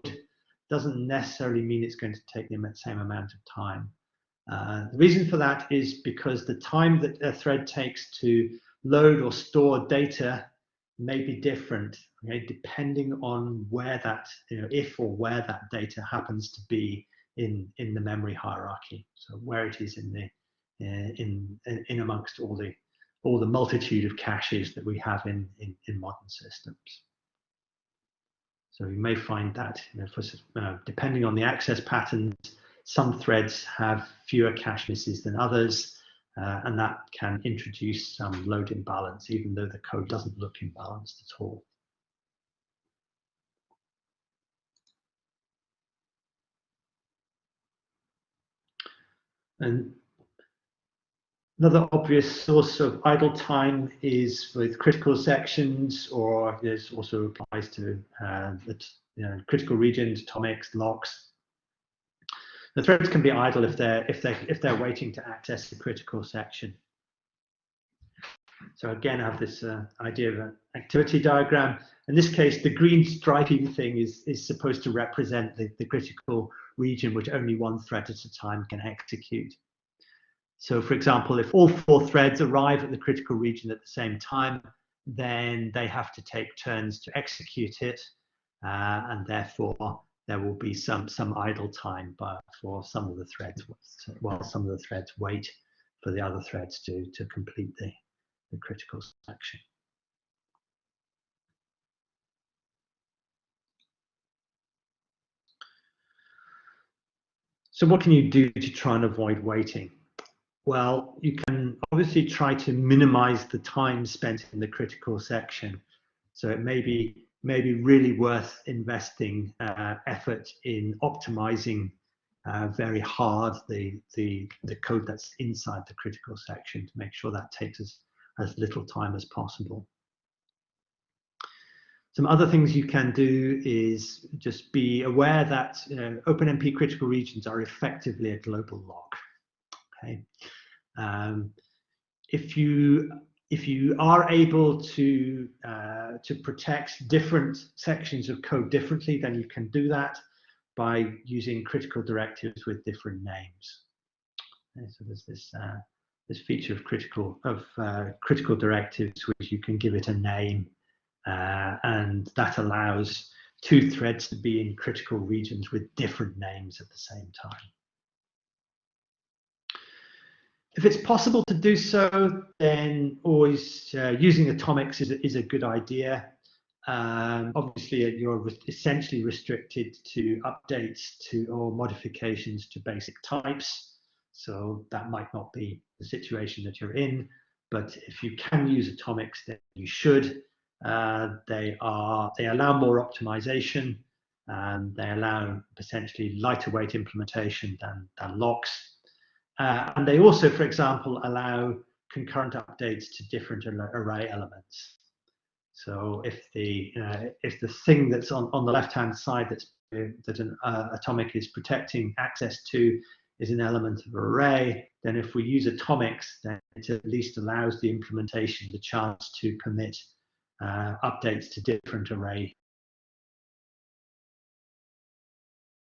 Speaker 1: doesn't necessarily mean it's going to take the same amount of time. The reason for that is because the time that a thread takes to load or store data may be different, okay, depending on where that, if or where that data happens to be in the memory hierarchy. So where it is in amongst all the multitude of caches that we have in modern systems. So you may find that depending on the access patterns, some threads have fewer cache misses than others, and that can introduce some load imbalance, even though the code doesn't look imbalanced at all. And another obvious source of idle time is with critical sections, or this also applies to critical regions, atomics, locks. The threads can be idle if they're waiting to access the critical section. So again, I have this idea of an activity diagram. In this case, the green striping thing is supposed to represent the critical region which only one thread at a time can execute. So for example, if all 4 threads arrive at the critical region at the same time, then they have to take turns to execute it, and therefore there will be some idle time for some of the threads, while some of the threads wait for the other threads to complete the critical section. So what can you do to try and avoid waiting? Well, you can obviously try to minimize the time spent in the critical section. So it may be really worth investing effort in optimizing very hard the code that's inside the critical section to make sure that takes as little time as possible. Some other things you can do is just be aware that OpenMP critical regions are effectively a global lock. Okay, if you are able to protect different sections of code differently, then you can do that by using critical directives with different names. Okay, so there's this feature of critical directives which you can give it a name. And that allows 2 threads to be in critical regions with different names at the same time. If it's possible to do so, then always using atomics is a good idea. Obviously, you're essentially restricted to updates or modifications to basic types. So that might not be the situation that you're in. But if you can use atomics, then you should. They allow more optimization, and they allow potentially lighter weight implementation than locks. And they also, for example, allow concurrent updates to different array elements. So if the thing that's on the left-hand side that an atomic is protecting access to is an element of an array, then if we use atomics, then it at least allows the implementation the chance to permit updates to different array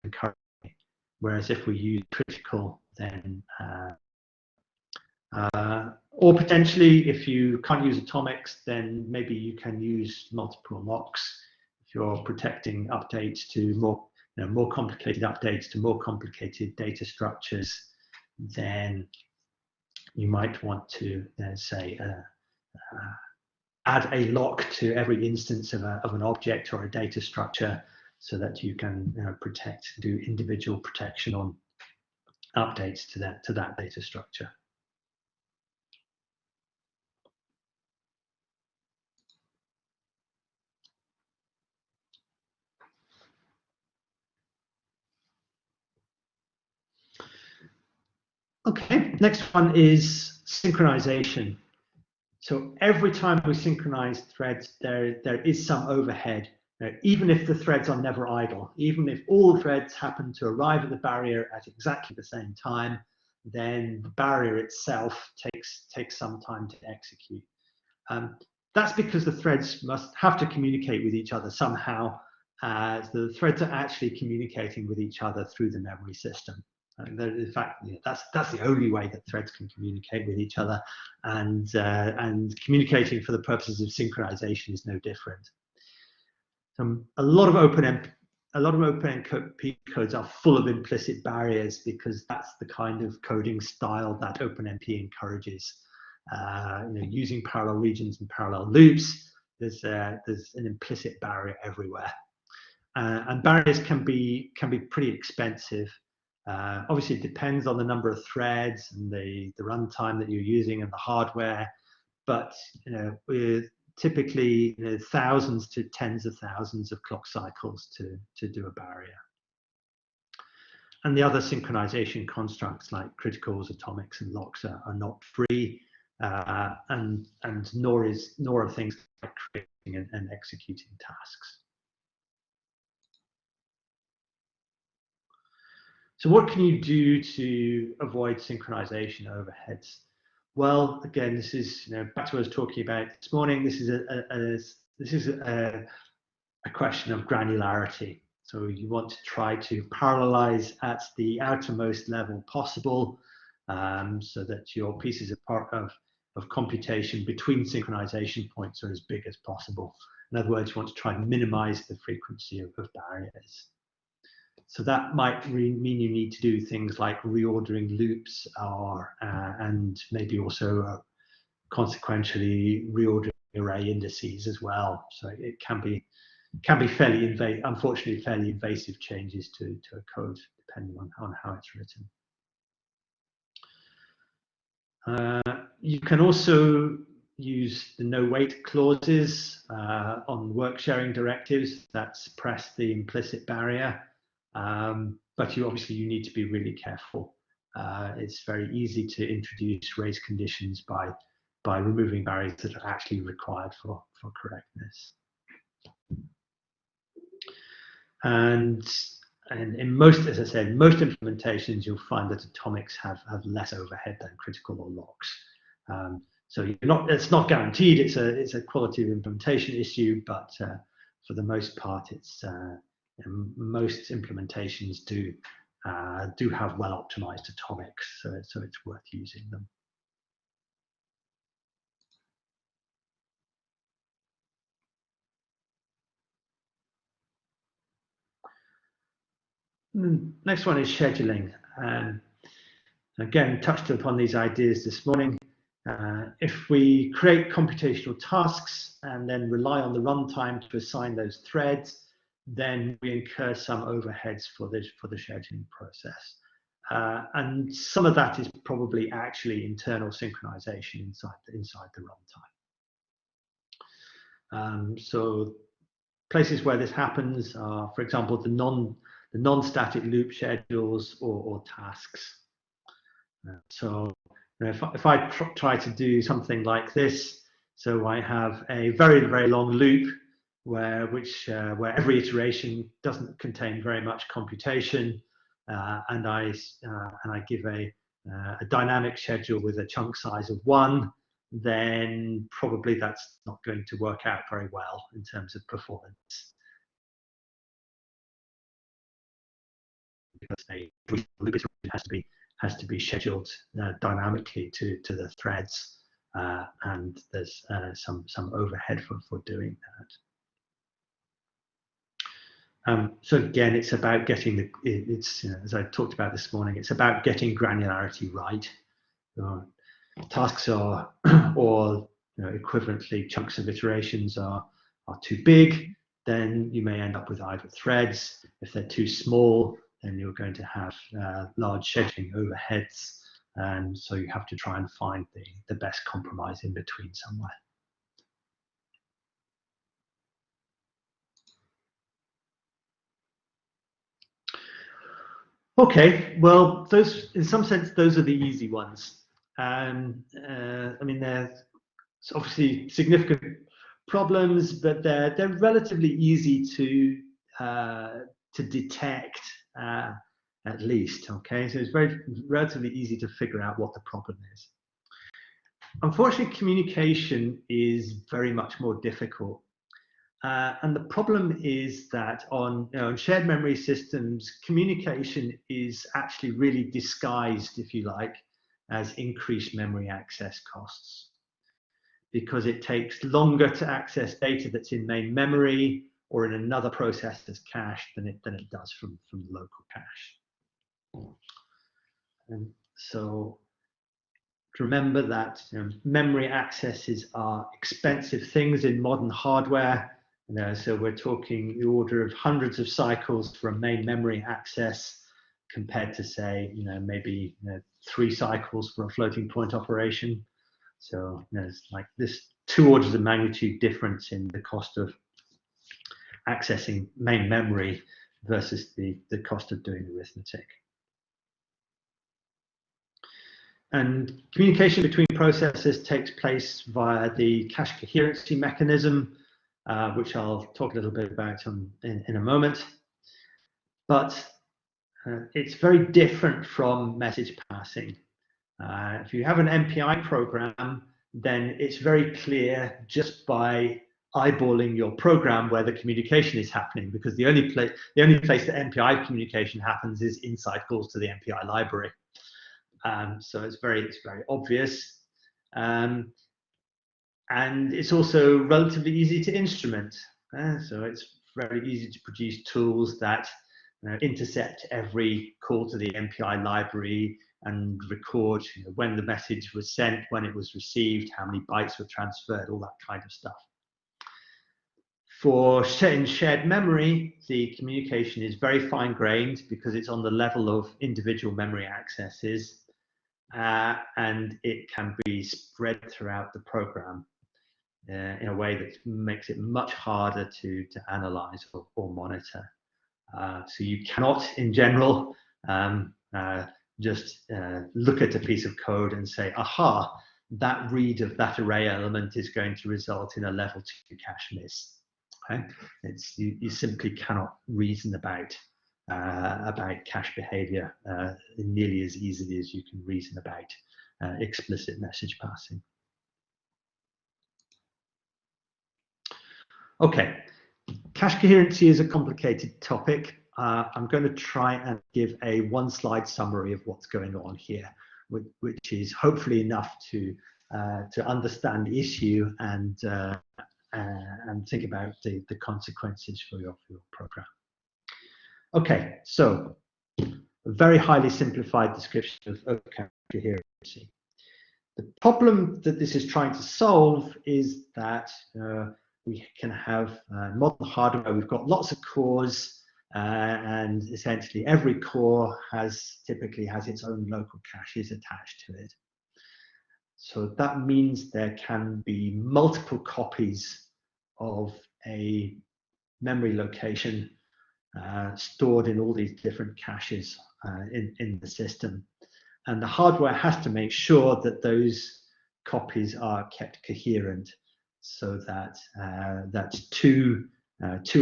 Speaker 1: concurrently. Whereas if we use critical, then or potentially if you can't use atomics, then maybe you can use multiple locks if you're protecting updates to more complicated updates to more complicated data structures, then you might want to say add a lock to every instance of an object or a data structure, so that you can do individual protection on updates to that data structure. Okay, next one is synchronization. So every time we synchronize threads, there is some overhead. Even if the threads are never idle, even if all threads happen to arrive at the barrier at exactly the same time, then the barrier itself takes some time to execute. That's because the threads must have to communicate with each other somehow. The threads are actually communicating with each other through the memory system. In fact, that's the only way that threads can communicate with each other, and communicating for the purposes of synchronization is no different. A lot of OpenMP codes are full of implicit barriers, because that's the kind of coding style that OpenMP encourages. Using parallel regions and parallel loops, there's an implicit barrier everywhere, and barriers can be pretty expensive. Obviously, it depends on the number of threads and the runtime that you're using and the hardware, but with typically thousands to tens of thousands of clock cycles to do a barrier. And the other synchronization constructs like criticals, atomics, and locks are not free, and nor are things like creating and executing tasks. So what can you do to avoid synchronization overheads? Well, again, this is back to what I was talking about this morning. This is a question of granularity. So you want to try to parallelize at the outermost level possible, so that your pieces of computation between synchronization points are as big as possible. In other words, you want to try and minimize the frequency of barriers. So that might mean you need to do things like reordering loops, and maybe also consequentially reordering array indices as well. So it can be unfortunately fairly invasive changes to a code, depending on how it's written. You can also use the no wait clauses on work sharing directives that suppress the implicit barrier. But you need to be really careful. It's very easy to introduce race conditions by removing barriers that are actually required for correctness. And in most, as I said, most implementations, you'll find that atomics have less overhead than critical or locks. So it's not guaranteed. It's a quality of implementation issue, but for the most part, it's most implementations do have well optimized atomics, so it's worth using them. Next one is scheduling. Again, touched upon these ideas this morning. If we create computational tasks and then rely on the runtime to assign those threads, then we incur some overheads for the scheduling process. And some of that is probably actually internal synchronization inside the runtime. So places where this happens are, for example, the non-static loop schedules or tasks. So if I try to do something like this, so I have a very, very long loop where every iteration doesn't contain very much computation, and I give a dynamic schedule with a chunk size of 1, then probably that's not going to work out very well in terms of performance. Because a loop has to be scheduled dynamically to the threads, and there's some overhead for doing So again, it's about getting as I talked about this morning, it's about getting granularity right. Tasks are, or equivalently, chunks of iterations are too big, then you may end up with idle threads. If they're too small, then you're going to have large scheduling overheads, and so you have to try and find the best compromise in between somewhere. Okay, well, those, in some sense, those are the easy ones. I mean, there's obviously significant problems, but they're relatively easy to detect, at least. Okay, so it's relatively easy to figure out what the problem is. Unfortunately, communication is very much more difficult. And the problem is that on shared memory systems, communication is actually really disguised, if you like, as increased memory access costs, because it takes longer to access data that's in main memory or in another process as cache than it does from the local cache. And so remember that memory accesses are expensive things in modern hardware. So we're talking the order of hundreds of cycles for a main memory access, compared to, say, maybe 3 cycles for a floating point operation. So there's like this 2 orders of magnitude difference in the cost of accessing main memory versus the cost of doing arithmetic. And communication between processes takes place via the cache coherency mechanism, which I'll talk a little bit about in a moment. But it's very different from message passing. If you have an MPI program, then it's very clear just by eyeballing your program where the communication is happening, because the only place that MPI communication happens is inside calls to the MPI library. So it's very obvious, and it's also relatively easy to instrument. So it's very easy to produce tools that intercept every call to the MPI library and record when the message was sent, when it was received, how many bytes were transferred, all that kind of stuff. For shared memory, the communication is very fine-grained because it's on the level of individual memory accesses. And it can be spread throughout the program in a way that makes it much harder to analyze or monitor. So you cannot, in general, just look at a piece of code and say, aha, that read of that array element is going to result in a level 2 cache miss. Okay? You simply cannot reason about cache behavior nearly as easily as you can reason about explicit message passing. Okay, cache coherency is a complicated topic. I'm going to try and give a 1-slide summary of what's going on here, which is hopefully enough to understand the issue and think about the consequences for your program. Okay, so a very highly simplified description of cache coherency. The problem that this is trying to solve is that we can have modern hardware. We've got lots of cores, and essentially every core typically has its own local caches attached to it. So that means there can be multiple copies of a memory location stored in all these different caches in the system. And the hardware has to make sure that those copies are kept coherent, so that two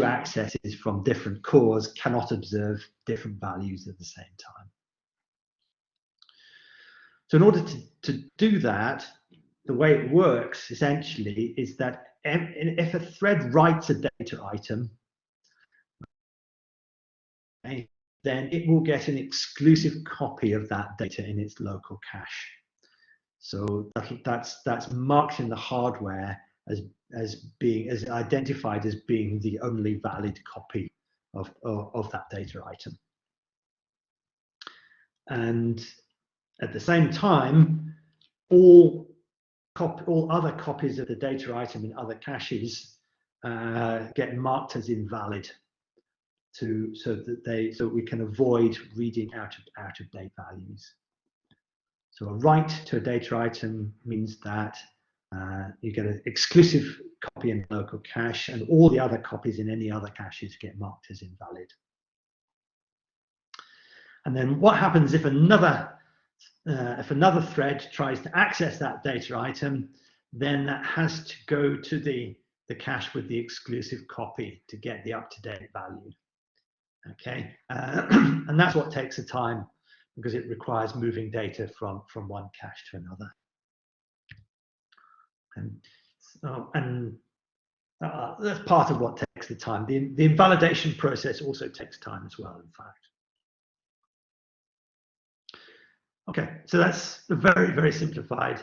Speaker 1: accesses from different cores cannot observe different values at the same time. So in order to do that, the way it works essentially is that if a thread writes a data item, then it will get an exclusive copy of that data in its local cache. So that's marked in the hardware as identified as being the only valid copy of that data item. And at the same time, all other copies of the data item in other caches get marked as invalid, so we can avoid reading out of date values. So a write to a data item means that you get an exclusive copy in the local cache, and all the other copies in any other caches get marked as invalid. And then what happens if another thread tries to access that data item? Then that has to go to the cache with the exclusive copy to get the up-to-date value. Okay, and that's what takes the time, because it requires moving data from one cache to another. And that's part of what takes the time. The invalidation process also takes time as well, in fact. Okay, so that's a very, very simplified,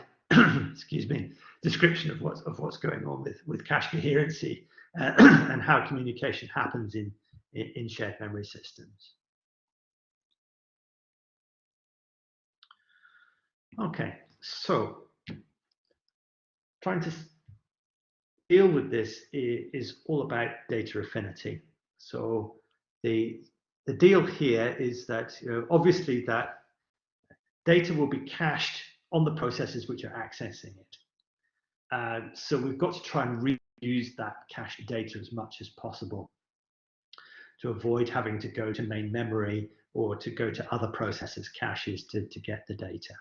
Speaker 1: excuse me, description of what's going on with cache coherency and how communication happens in shared memory systems. Okay, so trying to deal with this is all about data affinity. So the deal here is that obviously that data will be cached on the processes which are accessing it. So we've got to try and reuse that cached data as much as possible to avoid having to go to main memory or to go to other processes' caches to get the data.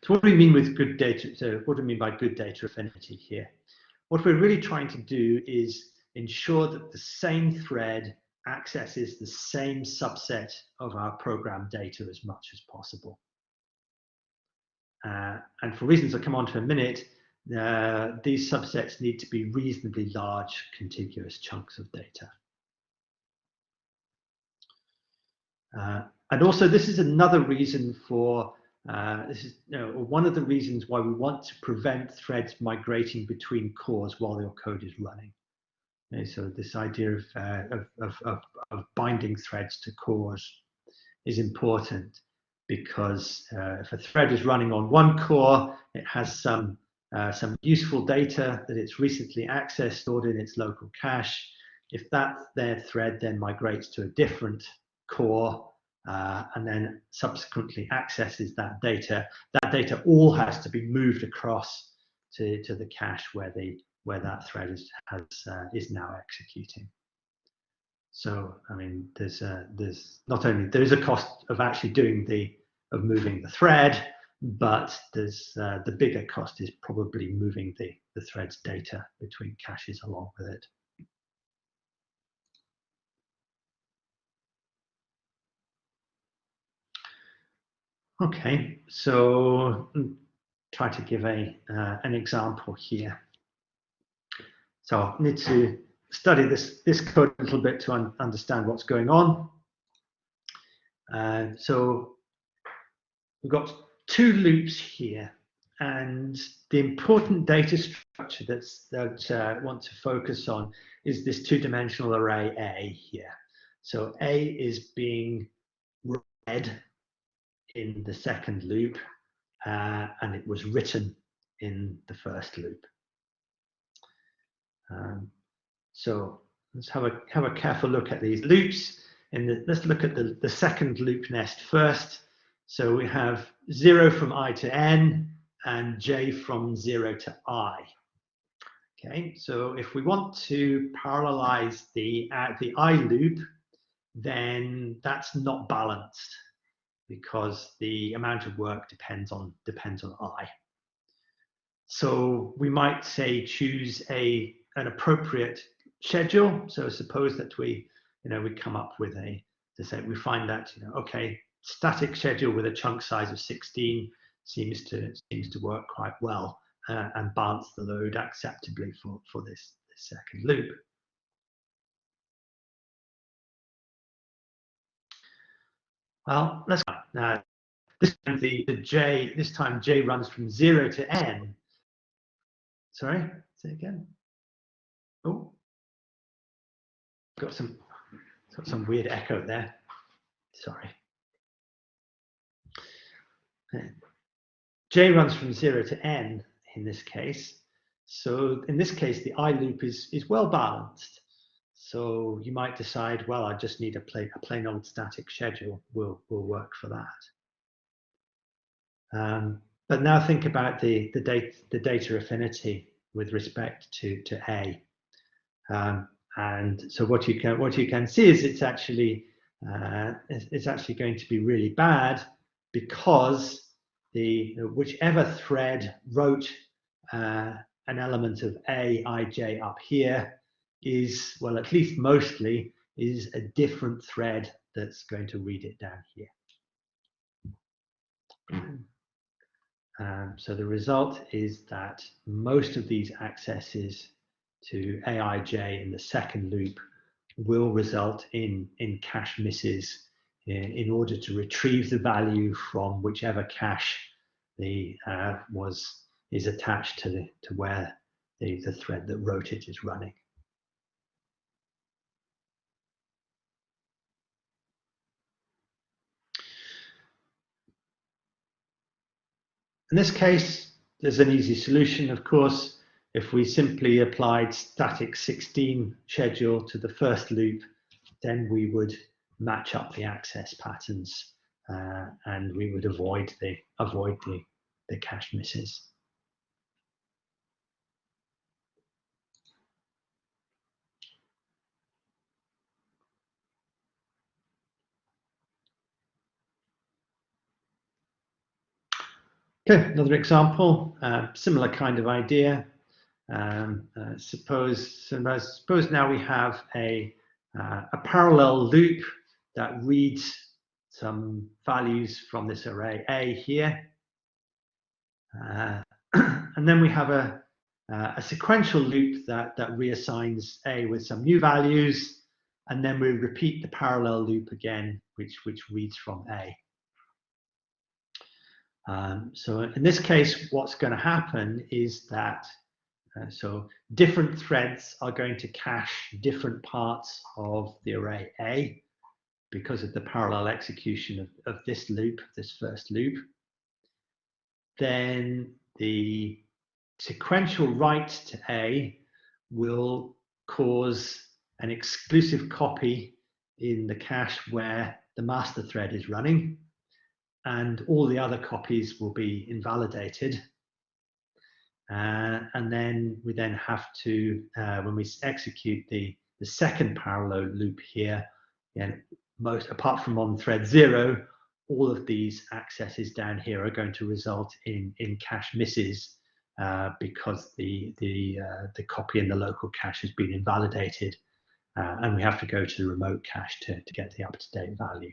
Speaker 1: So what do we mean with good data? So what do we mean by good data affinity here? What we're really trying to do is ensure that the same thread accesses the same subset of our program data as much as possible. And for reasons I'll come on to in a minute, these subsets need to be reasonably large, contiguous chunks of data. And also, this is another reason for one of the reasons why we want to prevent threads migrating between cores while your code is running. Okay, so this idea of binding threads to cores is important, because if a thread is running on one core, it has some useful data that it's recently accessed, stored in its local cache. If their thread then migrates to a different core and then subsequently accesses that data all has to be moved across to the cache where that thread is now executing. So I mean, there's a cost of actually moving the thread, but there's the bigger cost is probably moving the thread's data between caches along with it. Okay, so try to give an example here. So I need to study this code a little bit to understand what's going on. So we've got two loops here, and the important data structure that I want to focus on is this two-dimensional array A here. So A is being read in the second loop, and it was written in the first loop. So let's have a careful look at these loops. Let's look at the second loop nest first. So we have 0 from I to n and j from 0 to I. Okay, so if we want to parallelize the I loop, then that's not balanced, because the amount of work depends on I. So we might say choose an appropriate schedule. So suppose that we come up with we find that okay, static schedule with a chunk size of 16 seems to work quite well and balance the load acceptably for this second loop. Well, let's go. Now this time j runs from 0 to n. Sorry, say again. Oh, got some weird echo there. Sorry. J runs from 0 to n in this case. So in this case, the I loop is well balanced. So you might decide, well, I just need a plain old static schedule. Will work for that. But now think about the data affinity with respect to A. And so what you can see is it's actually going to be really bad, because whichever thread wrote an element of A, I, J up here is, well, at least mostly, is a different thread that's going to read it down here. So the result is that most of these accesses to AIJ in the second loop will result in cache misses in order to retrieve the value from whichever cache is attached to where the thread that wrote it is running. In this case, there's an easy solution, of course. If we simply applied static 16 schedule to the first loop, then we would match up the access patterns and we would avoid the cache misses. Okay, another example, similar kind of idea. Suppose now we have a parallel loop that reads some values from this array A here, and then we have a sequential loop that reassigns A with some new values, and then we repeat the parallel loop again, which reads from A. So in this case, what's going to happen is that so different threads are going to cache different parts of the array A because of the parallel execution of this loop, this first loop. Then the sequential write to A will cause an exclusive copy in the cache where the master thread is running, and all the other copies will be invalidated. And then we have to, when we execute the second parallel loop here, apart from on thread 0, all of these accesses down here are going to result in cache misses because the copy in the local cache has been invalidated, and we have to go to the remote cache to get the up-to-date value.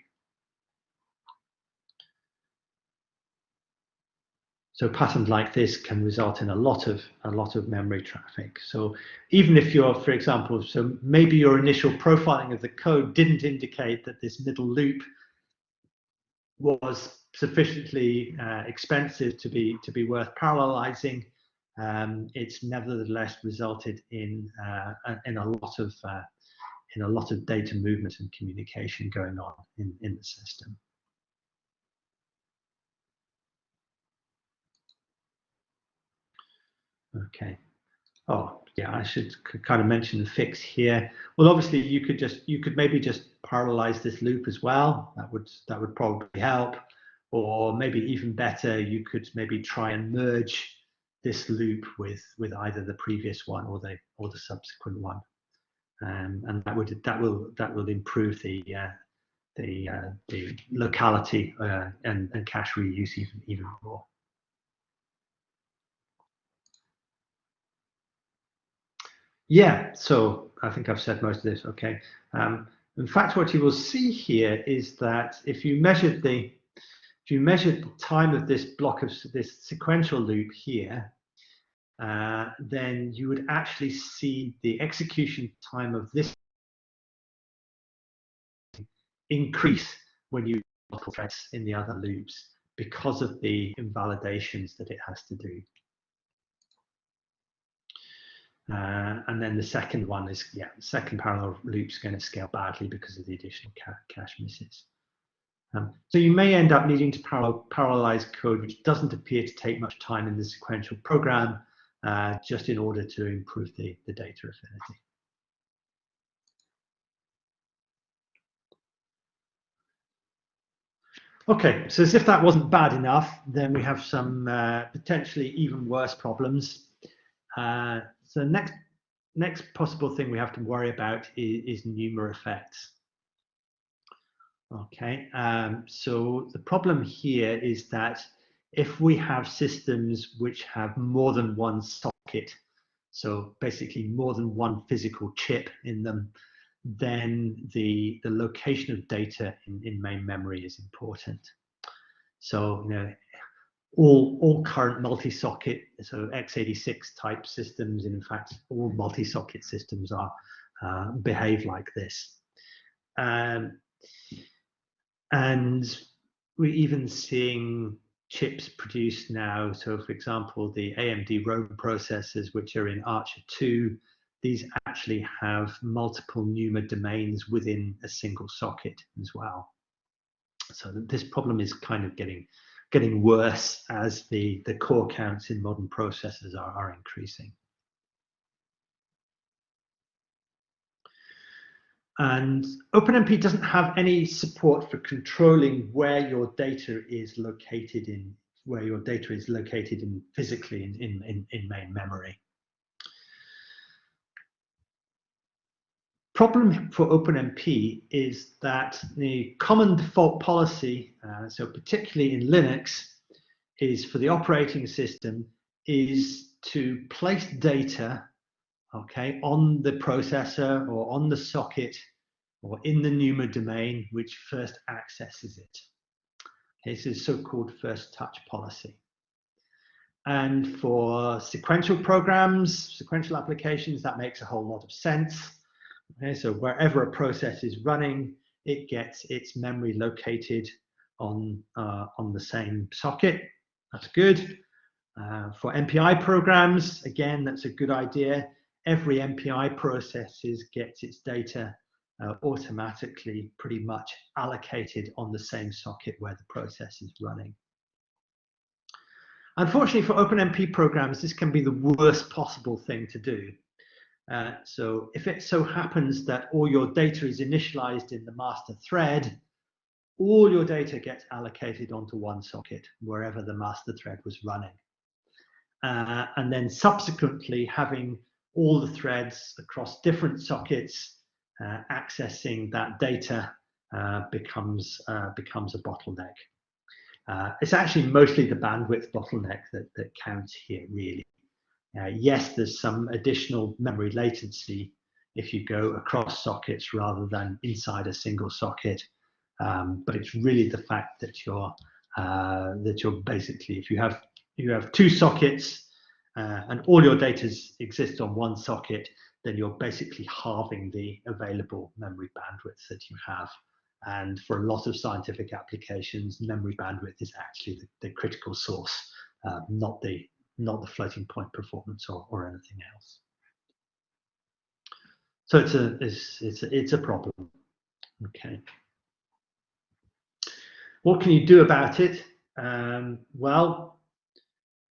Speaker 1: So patterns like this can result in a lot of memory traffic. So even if you're, for example, so maybe your initial profiling of the code didn't indicate that this middle loop was sufficiently expensive to be worth parallelizing, it's nevertheless resulted in a lot of data movement and communication going on in the system. Okay. Oh, yeah, I should kind of mention the fix here. Well, obviously you could maybe just parallelize this loop as well. That would probably help. Or maybe even better, you could maybe try and merge this loop with either the previous one or the subsequent one. And that will improve the locality and cache reuse even more. Yeah, so I think I've said most of this. Okay. In fact, what you will see here is that if you measured the time of this block of this sequential loop here, then you would actually see the execution time of this increase when you multiple threads in the other loops because of the invalidations that it has to do. And then the second one is, second parallel loop is going to scale badly because of the additional cache misses. So you may end up needing to parallelize code which doesn't appear to take much time in the sequential program, just in order to improve the data affinity. Okay, so as if that wasn't bad enough, then we have some potentially even worse problems. So next possible thing we have to worry about is NUMA effects. Okay, so the problem here is that if we have systems which have more than one socket, so basically more than one physical chip in them, then the location of data in main memory is important. So, you know, all current multi-socket, so x86 type systems, and in fact, all multi-socket systems are behave like this. And we're even seeing chips produced now. So, for example, the AMD Rome processors, which are in Archer 2, these actually have multiple NUMA domains within a single socket as well. So this problem is kind of getting worse as the core counts in modern processors are increasing. And OpenMP doesn't have any support for controlling where your data is located physically in main memory. Problem for OpenMP is that the common default policy, so particularly in Linux, is for the operating system is to place data, okay, on the processor or on the socket or in the NUMA domain which first accesses it. Okay, this is so-called first touch policy. And for sequential programs, sequential applications, that makes a whole lot of sense. Okay, so wherever a process is running, it gets its memory located on the same socket. That's good. For MPI programs, again, that's a good idea. Every MPI process gets its data automatically pretty much allocated on the same socket where the process is running. Unfortunately, for OpenMP programs, this can be the worst possible thing to do. So if it so happens that all your data is initialized in the master thread, all your data gets allocated onto one socket, wherever the master thread was running. And then subsequently having all the threads across different sockets accessing that data becomes a bottleneck. It's actually mostly the bandwidth bottleneck that counts here, really. Yes, there's some additional memory latency if you go across sockets rather than inside a single socket, but it's really the fact that you're basically, if you have two sockets and all your data exists on one socket, then you're basically halving the available memory bandwidth that you have. And for a lot of scientific applications, memory bandwidth is actually the critical source, not the floating point performance or anything else. So it's a problem. Okay. What can you do about it? Well,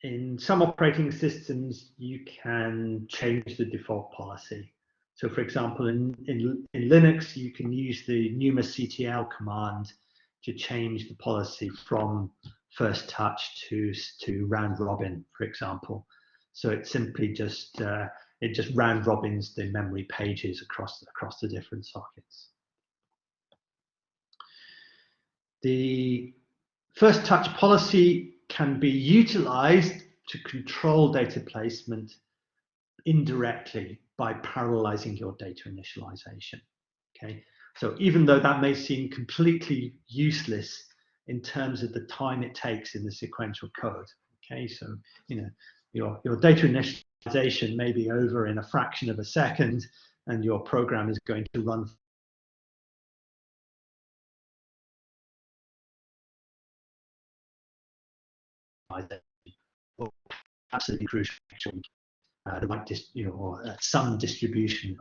Speaker 1: in some operating systems, you can change the default policy. So, for example, in Linux, you can use the NUMA-CTL command to change the policy from first touch to round robin, for example. So it simply just round robins the memory pages across the different sockets. The first touch policy can be utilized to control data placement indirectly by parallelizing your data initialization. Okay, so even though that may seem completely useless in terms of the time it takes in the sequential code, okay, so you know your data initialization may be over in a fraction of a second, and your program is going to run absolutely crucial. the right or some distribution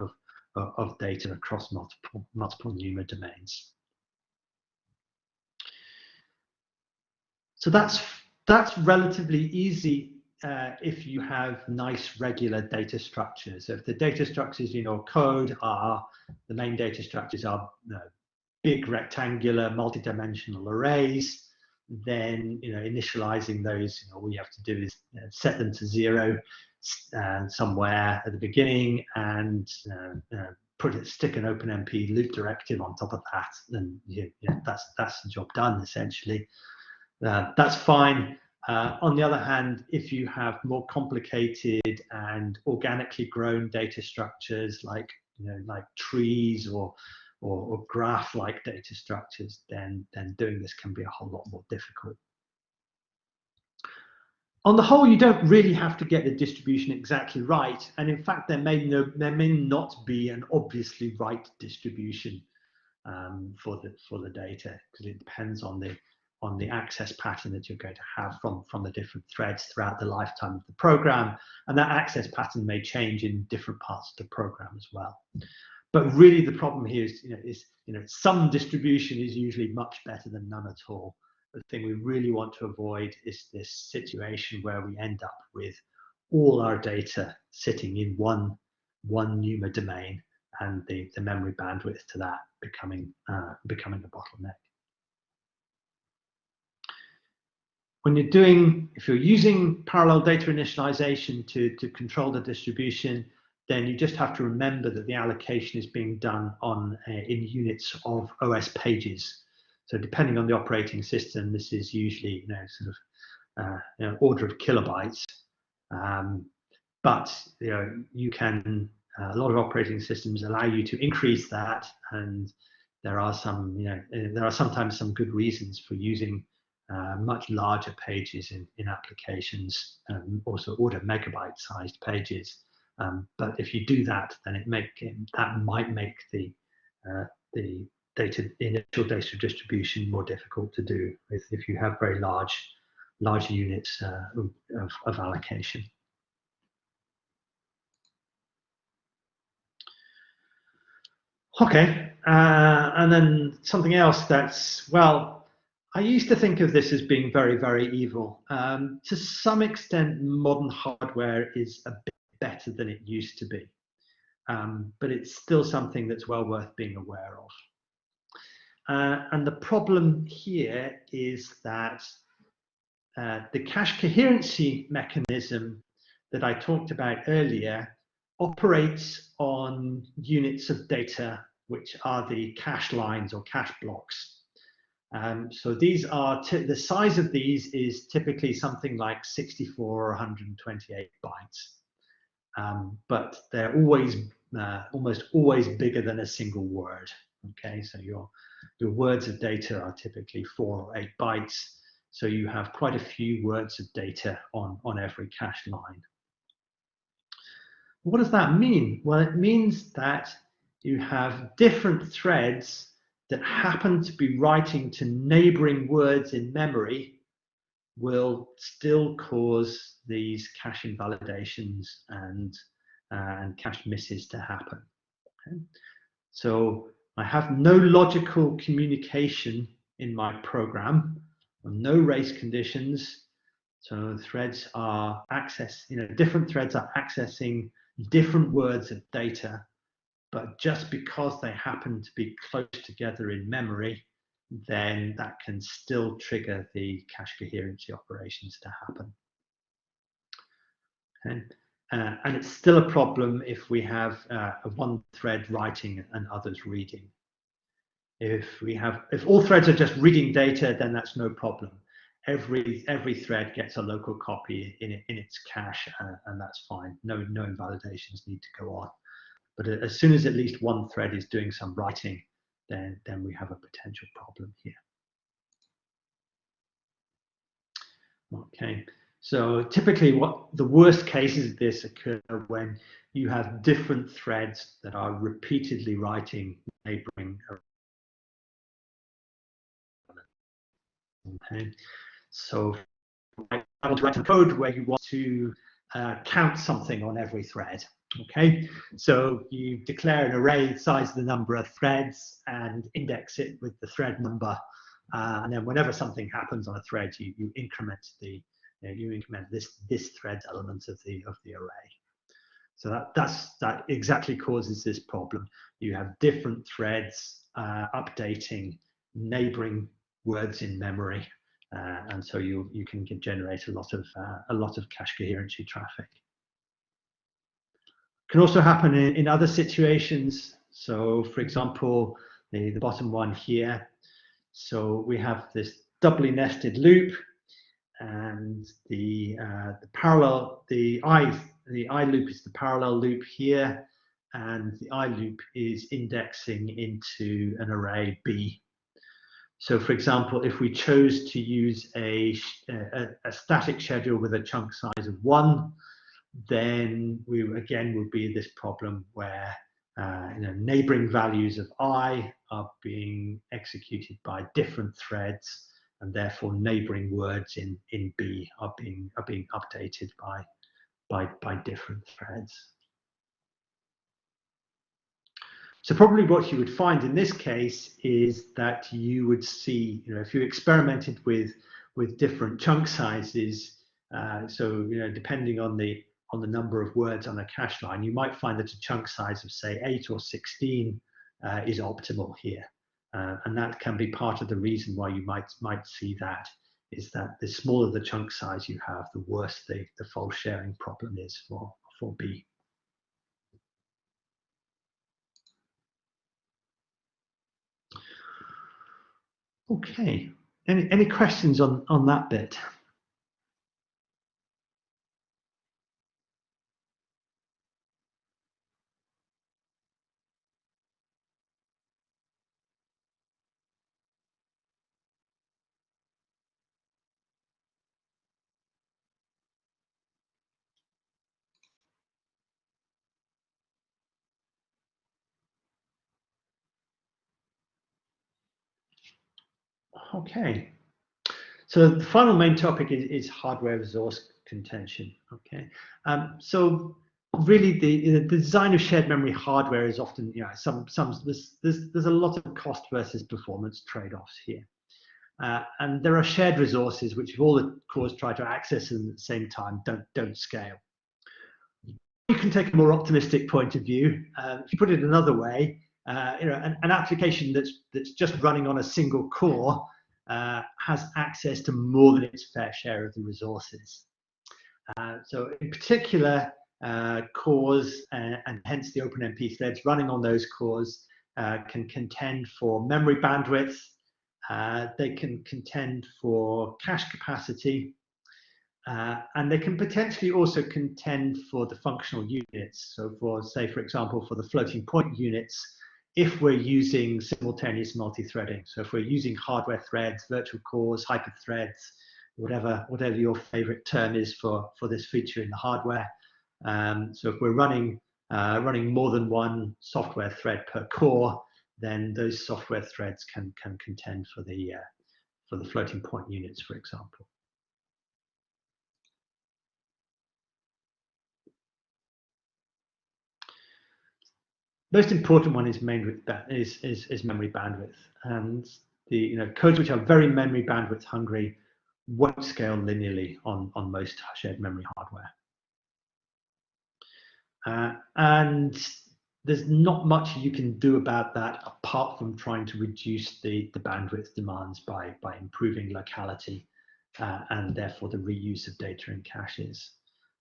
Speaker 1: of data across multiple NUMA domains. So that's relatively easy if you have nice regular data structures. If the data structures in your code are, the main data structures are big rectangular multi-dimensional arrays, then initializing those, all you have to do is set them to 0 somewhere at the beginning, and stick an OpenMP loop directive on top of that, and that's the job done essentially. That's fine. On the other hand, if you have more complicated and organically grown data structures like trees or graph-like data structures, then doing this can be a whole lot more difficult. On the whole, you don't really have to get the distribution exactly right, and in fact, there may not be an obviously right distribution for the data, because it depends on the access pattern that you're going to have from the different threads throughout the lifetime of the program, and that access pattern may change in different parts of the program as well. But really, the problem here is some distribution is usually much better than none at all. The thing we really want to avoid is this situation where we end up with all our data sitting in one NUMA domain, and the memory bandwidth to that becoming a bottleneck. If you're using parallel data initialization to control the distribution, then you just have to remember that the allocation is being done in units of OS pages. So depending on the operating system, this is usually order of kilobytes. But you can a lot of operating systems allow you to increase that, and there are sometimes some good reasons for using much larger pages in applications, also order megabyte-sized pages. But if you do that, then that might make the initial data distribution more difficult to do if you have very large units of allocation. Okay, and then something else that's, well, I used to think of this as being very, very evil. To some extent, modern hardware is a bit better than it used to be, but it's still something that's well worth being aware of. And the problem here is that the cache coherency mechanism that I talked about earlier operates on units of data, which are the cache lines or cache blocks. So these are, the size of these is typically something like 64 or 128 bytes. But they're always, almost always bigger than a single word. Okay, so your words of data are typically 4 or 8 bytes. So you have quite a few words of data on every cache line. What does that mean? Well, it means that you have different threads that happen to be writing to neighboring words in memory will still cause these cache invalidations and cache misses to happen. Okay? So I have no logical communication in my program, no race conditions. So threads are different threads are accessing different words of data, but just because they happen to be close together in memory, then that can still trigger the cache coherency operations to happen. Okay? And it's still a problem if we have one thread writing and others reading. If all threads are just reading data, then that's no problem. Every thread gets a local copy in its cache, and that's fine. No invalidations need to go on. But as soon as at least one thread is doing some writing, then we have a potential problem here. Okay, so typically what the worst cases of this occur when you have different threads that are repeatedly writing neighboring. Okay, so I want to write some code where you want to count something on every thread. Okay, so you declare an array size of the number of threads and index it with the thread number, and then whenever something happens on a thread, you increment this thread element of the array. So that exactly causes this problem. You have different threads updating neighboring words in memory, and so you can generate a lot of cache coherency traffic. Can also happen in other situations. So, for example, the bottom one here. So we have this doubly nested loop, and the I loop is the parallel loop here, and the I loop is indexing into an array B. So, for example, if we chose to use a static schedule with a chunk size of 1, then we again would be this problem where neighboring values of I are being executed by different threads, and therefore neighboring words in B are being updated by different threads. So probably what you would find in this case is that you would see, if you experimented with different chunk sizes, so depending on the number of words on a cache line, you might find that a chunk size of say 8 or 16 is optimal here, and that can be part of the reason why you might see that, is that the smaller the chunk size you have, the worse the fault sharing problem is for B. Okay, any questions on that bit? Okay, so the final main topic is hardware resource contention. Okay, so really the design of shared memory hardware is often, there's a lot of cost versus performance trade-offs here, and there are shared resources which, if all the cores try to access them at the same time, don't scale. You can take a more optimistic point of view. If you put it another way, an application that's just running on a single core has access to more than its fair share of the resources. So in particular, cores and hence the OpenMP threads running on those cores can contend for memory bandwidth. They can contend for cache capacity, and they can potentially also contend for the functional units. So for, say, for example, for the floating point units, if we're using simultaneous multi-threading. So if we're using hardware threads, virtual cores, hyperthreads, whatever your favorite term is for this feature in the hardware. So if we're running more than one software thread per core, then those software threads can contend for the floating point units, for example. Most important one is memory bandwidth, and the codes which are very memory bandwidth hungry won't scale linearly on most shared memory hardware, and there's not much you can do about that apart from trying to reduce the bandwidth demands by improving locality and therefore the reuse of data in caches.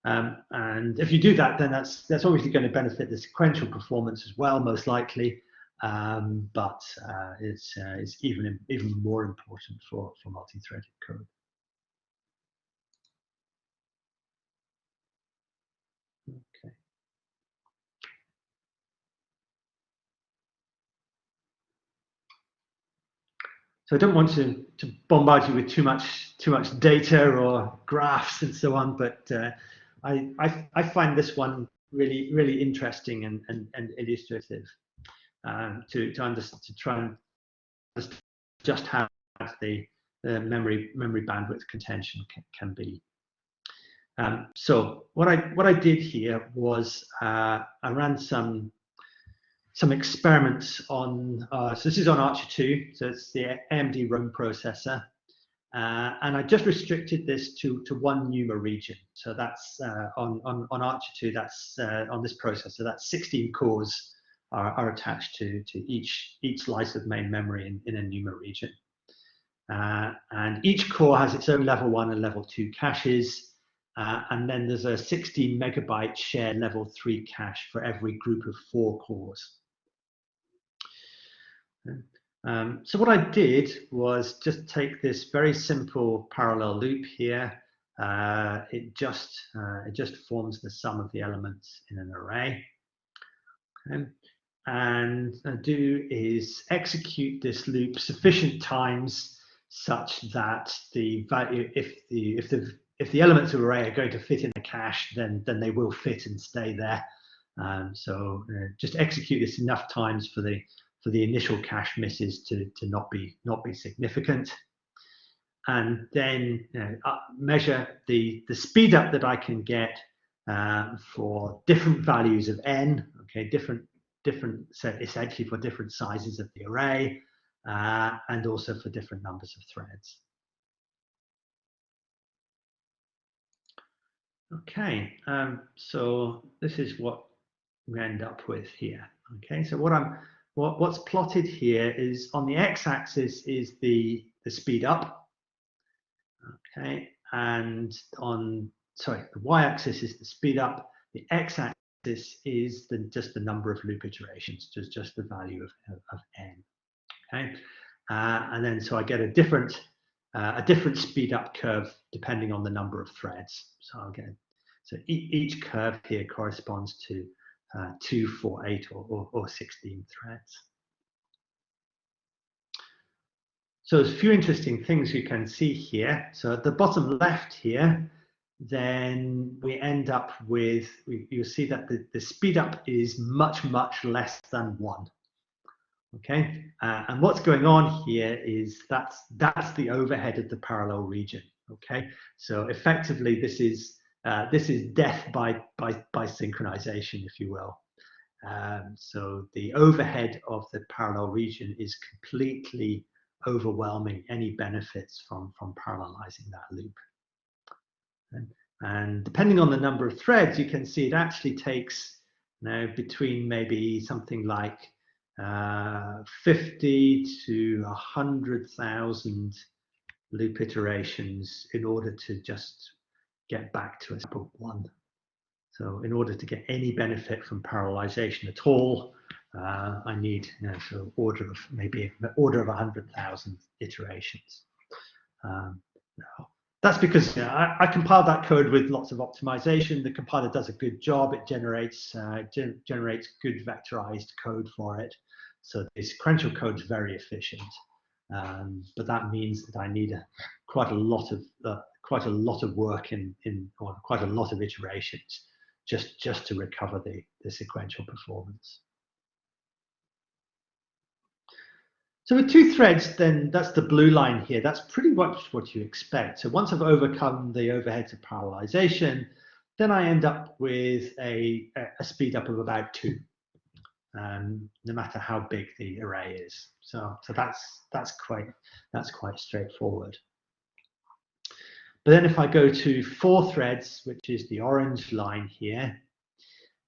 Speaker 1: And if you do that, then that's obviously going to benefit the sequential performance as well, most likely, but it's even more important for multi-threaded code. Okay. So I don't want to bombard you with too much data or graphs and so on, but I find this one really interesting and illustrative to try and understand just how the memory bandwidth contention can be. So what I did here was I ran some experiments on, so this is on Archer 2, so it's the AMD Rome processor. And I just restricted this to one NUMA region. So that's on Archer 2, that's on this processor, that's 16 cores are attached to each slice of main memory in a NUMA region. And each core has its own level 1 and level 2 caches. And then there's a 16 megabyte shared level 3 cache for every group of 4 cores. So what I did was just take this very simple parallel loop here. It just forms the sum of the elements in an array. And do is execute this loop sufficient times such that the value, if the elements of the array are going to fit in the cache, then they will fit and stay there. So just execute this enough times for the initial cache misses to not be significant, and then measure the speed up that I can get for different values of n. Okay, different so essentially for different sizes of the array, and also for different numbers of threads. Okay, so this is what we end up with here. Okay, so what's plotted here is on the x-axis is the speed up. Okay, and the y-axis is the speed up. The x-axis is just the number of loop iterations, just the value of n. Okay, and then so I get a different speed up curve depending on the number of threads. So I'll get each curve here corresponds to 2, 4, 8, or 16 threads. So there's a few interesting things you can see here. So at the bottom left here, then we end up with, you'll see that the speed up is much, much less than 1. Okay, and what's going on here is that's the overhead of the parallel region. Okay, so effectively this is death by synchronization, if you will. So the overhead of the parallel region is completely overwhelming any benefits from parallelizing that loop. And depending on the number of threads, you can see it actually takes between maybe something like 50 to 100,000 loop iterations in order to just get back to a simple 1. So in order to get any benefit from parallelization at all, I need so maybe order of 100,000 iterations. That's because I compiled that code with lots of optimization. The compiler does a good job. It generates good vectorized code for it. So the sequential code is very efficient, but that means that I need quite a lot of work or quite a lot of iterations just to recover the sequential performance. So with 2 threads, then that's the blue line here. That's pretty much what you expect. So once I've overcome the overheads of parallelization, then I end up with a speed up of about 2, no matter how big the array is. So that's quite straightforward. But then if I go to 4 threads, which is the orange line here,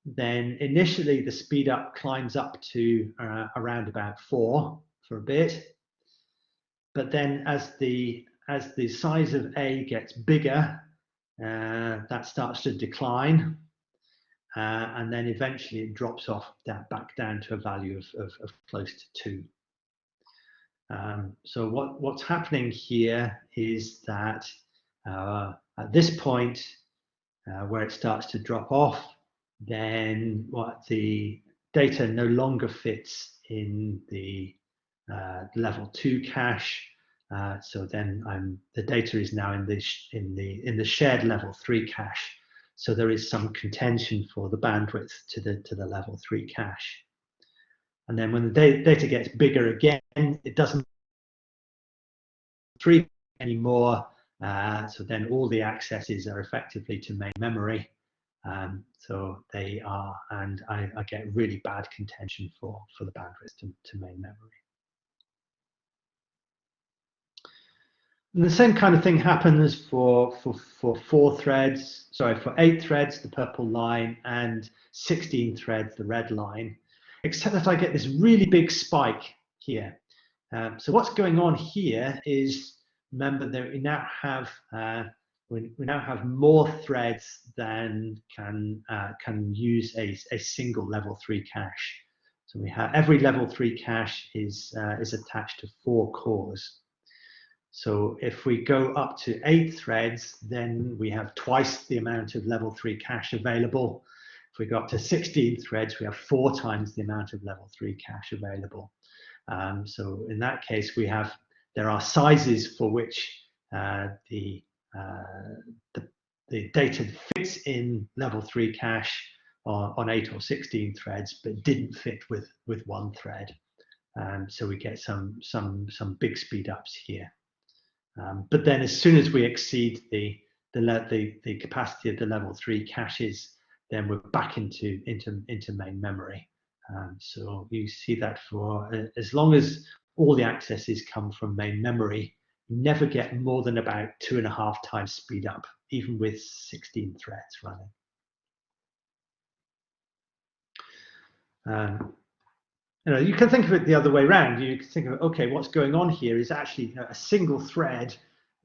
Speaker 1: then initially the speed up climbs up to around about 4 for a bit, but then as the size of A gets bigger, that starts to decline, and then eventually it drops off back down to a value of close to 2. So what's happening here is that at this point where it starts to drop off, then the data no longer fits in the level 2 cache, so then the data is now in the shared level 3 cache. So there is some contention for the bandwidth to the level 3 cache. And then when the data gets bigger again, it doesn't 3 anymore, So then all the accesses are effectively to main memory. So they are, and I get really bad contention for the bandwidth to main memory. And the same kind of thing happens for 4 threads, sorry, for 8 threads, the purple line, and 16 threads, the red line, except that I get this really big spike here. So what's going on here is, remember that we now have more threads than can use a single level 3 cache. So we have every level 3 cache is attached to 4 cores. So if we go up to 8 threads, then we have twice the amount of level 3 cache available. If we go up to 16 threads, we have 4 times the amount of level 3 cache available. So in that case, there are sizes for which the data fits in level 3 cache on 8 or 16 threads, but didn't fit with 1 thread. So we get some big speed ups here. But then as soon as we exceed the capacity of the level 3 caches, then we're back into main memory. So you see that for as long as all the accesses come from main memory, you never get more than about 2.5 times speed up, even with 16 threads running. You can think of it the other way around. You can think of it, okay, what's going on here is actually a single thread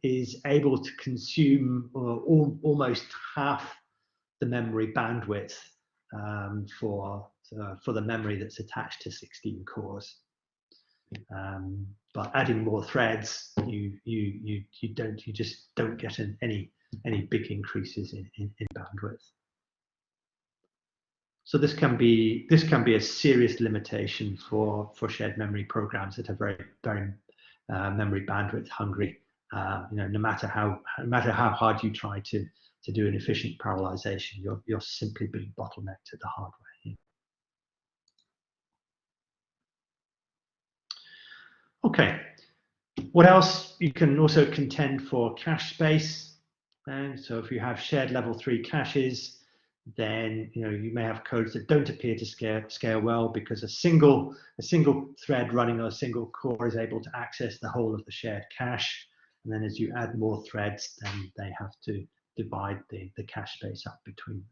Speaker 1: is able to consume almost half the memory bandwidth for the memory that's attached to 16 cores. But adding more threads, you just don't get any big increases in bandwidth. So this can be a serious limitation for shared memory programs that are very memory bandwidth hungry. No matter how hard you try to do an efficient parallelization, you're simply being bottlenecked at the hardware here. Okay, what else? You can also contend for cache space. And so if you have shared level 3 caches, then you may have codes that don't appear to scale well because a single thread running on a single core is able to access the whole of the shared cache. And then as you add more threads, then they have to divide the cache space up between them.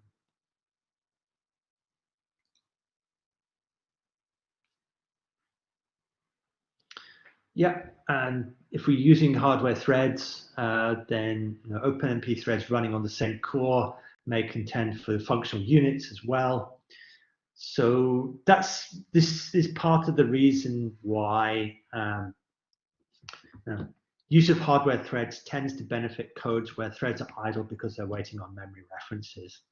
Speaker 1: Yeah, and if we're using hardware threads, then OpenMP threads running on the same core may contend for functional units as well. So this is part of the reason why use of hardware threads tends to benefit codes where threads are idle because they're waiting on memory references.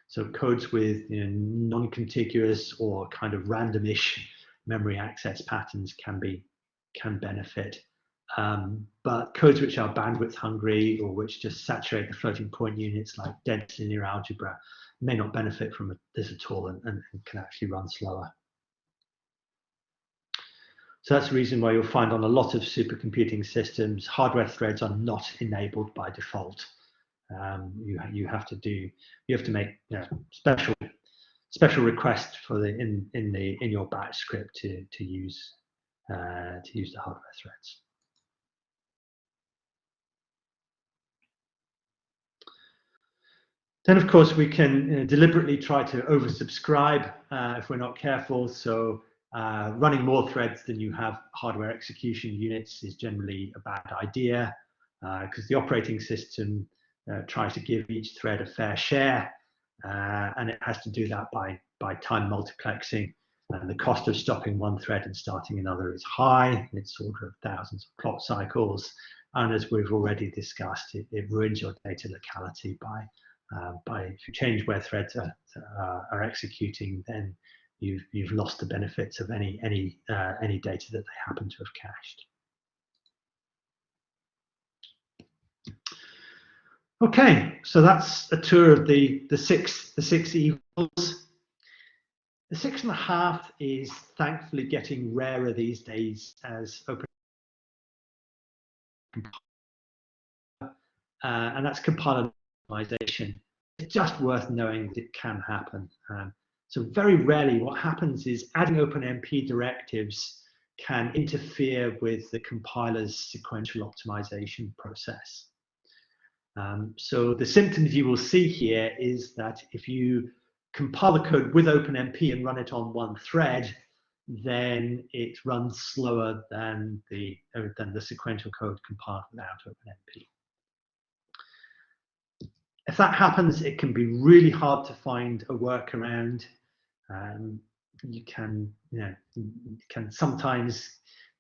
Speaker 1: So codes with non-contiguous or kind of randomish memory access patterns can benefit. But codes which are bandwidth hungry or which just saturate the floating point units like dense linear algebra may not benefit from this at all and can actually run slower. So that's the reason why you'll find on a lot of supercomputing systems, hardware threads are not enabled by default. You have to make special request for in your batch script to use the hardware threads. Then, of course, we can deliberately try to oversubscribe if we're not careful. So running more threads than you have hardware execution units is generally a bad idea because the operating system tries to give each thread a fair share, and it has to do that by time multiplexing. And the cost of stopping one thread and starting another is high. It's order of thousands of clock cycles. And as we've already discussed, it ruins your data locality by if you change where threads are executing, then you've lost the benefits of any data that they happen to have cached. Okay, so that's a tour of the six evils. The 6.5 is thankfully getting rarer these days as and that's compiler optimization. It's just worth knowing that it can happen. So very rarely what happens is adding OpenMP directives can interfere with the compiler's sequential optimization process. So the symptoms you will see here is that if you compile the code with OpenMP and run it on one thread, then it runs slower than the sequential code compiled without OpenMP. If that happens, it can be really hard to find a workaround. You can sometimes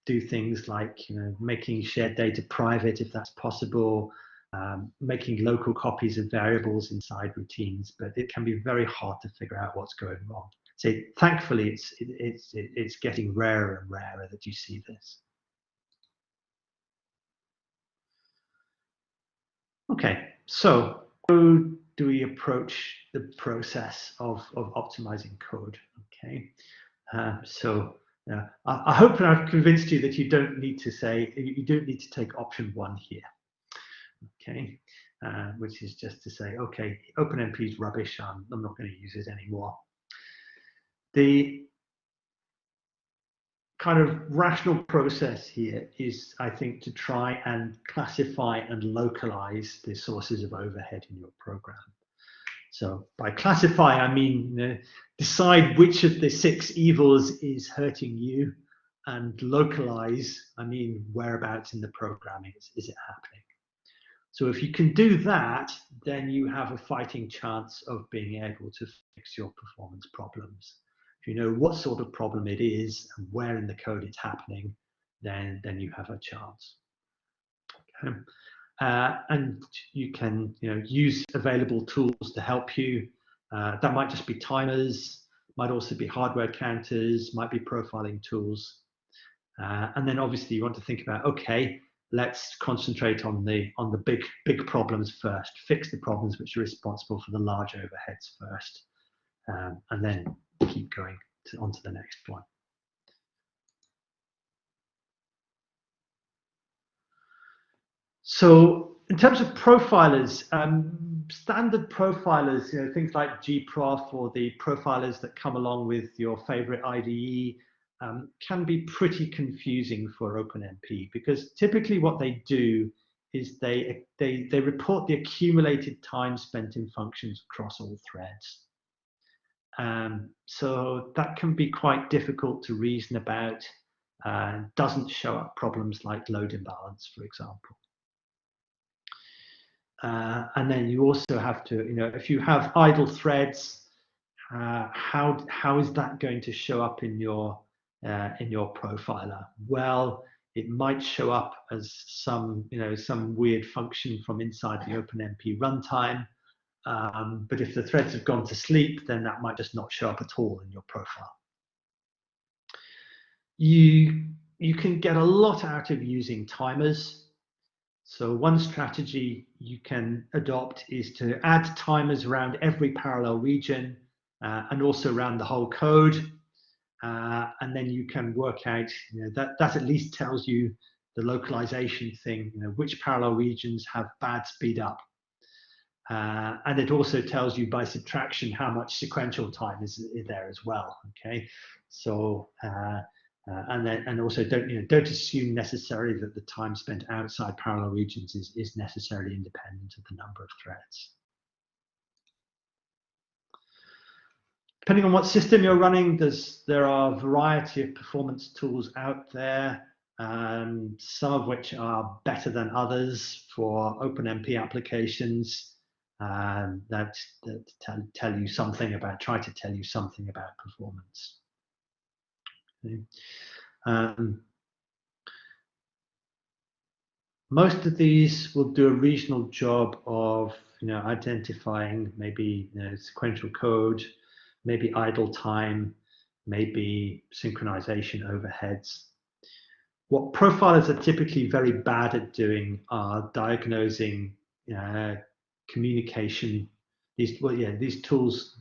Speaker 1: do things like making shared data private if that's possible, making local copies of variables inside routines, but it can be very hard to figure out what's going wrong. So thankfully, it's getting rarer and rarer that you see this. Okay, so how do we approach the process of optimizing code? Okay, I hope that I've convinced you that you don't need to take option 1 here. Okay, which is just to say, okay, OpenMP is rubbish. I'm not going to use it anymore. The kind of rational process here is, I think, to try and classify and localize the sources of overhead in your program. So by classify, I mean decide which of the 6 evils is hurting you, and localize, I mean whereabouts in the program is it happening. So if you can do that, then you have a fighting chance of being able to fix your performance problems. If you know what sort of problem it is and where in the code it's happening, then you have a chance. Okay. And you can use available tools to help you. That might just be timers, might also be hardware counters, might be profiling tools. And then obviously you want to think about, okay, let's concentrate on the big problems first, fix the problems which are responsible for the large overheads first, and then keep going on to the next one. So in terms of profilers, standard profilers, things like gprof or the profilers that come along with your favorite IDE, can be pretty confusing for OpenMP, because typically what they do is they report the accumulated time spent in functions across all threads. So that can be quite difficult to reason about. Doesn't show up problems like load imbalance, for example. And then you also have to, if you have idle threads, how is that going to show up in your profiler? Well, it might show up as some weird function from inside the OpenMP runtime. But if the threads have gone to sleep, then that might just not show up at all in your profile. You can get a lot out of using timers. So one strategy you can adopt is to add timers around every parallel region and also around the whole code. And then you can work out, that at least tells you the localization thing, which parallel regions have bad speed up. And it also tells you by subtraction how much sequential time is there as well. Okay, so and also don't assume necessarily that the time spent outside parallel regions is necessarily independent of the number of threads. Depending on what system you're running, there are a variety of performance tools out there, some of which are better than others for OpenMP applications. That try to tell you something about performance. Okay. Most of these will do a reasonable job of identifying maybe sequential code, maybe idle time, maybe synchronization overheads. What profilers are typically very bad at doing are diagnosing communication. These tools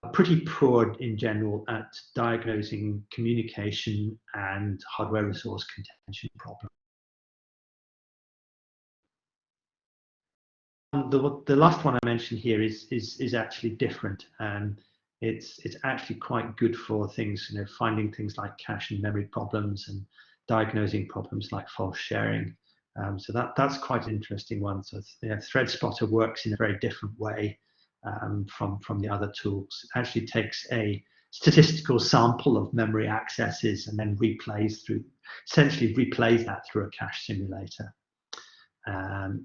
Speaker 1: are pretty poor in general at diagnosing communication and hardware resource contention problems. the last one I mentioned here is actually different, and it's actually quite good for things, finding things like cache and memory problems and diagnosing problems like false sharing. So that's quite an interesting one. So Thread Spotter works in a very different way from the other tools. It actually takes a statistical sample of memory accesses and then essentially replays that through a cache simulator. And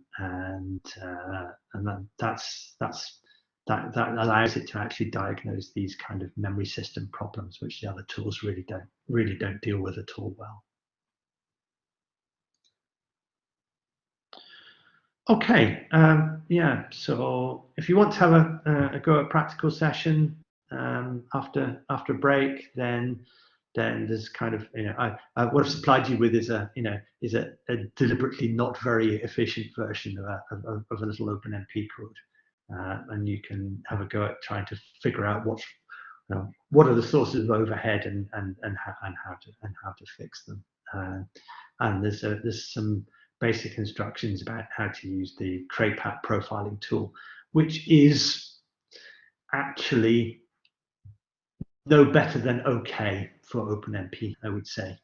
Speaker 1: that allows it to actually diagnose these kind of memory system problems, which the other tools really don't deal with at all well. Okay, yeah. So if you want to have a go at practical session after break, then there's kind of what I've supplied you with is a deliberately not very efficient version of a little OpenMP code, and you can have a go at trying to figure out what are the sources of overhead and how to fix them. And there's some basic instructions about how to use the CRAPAT profiling tool, which is actually no better than okay for OpenMP, I would say.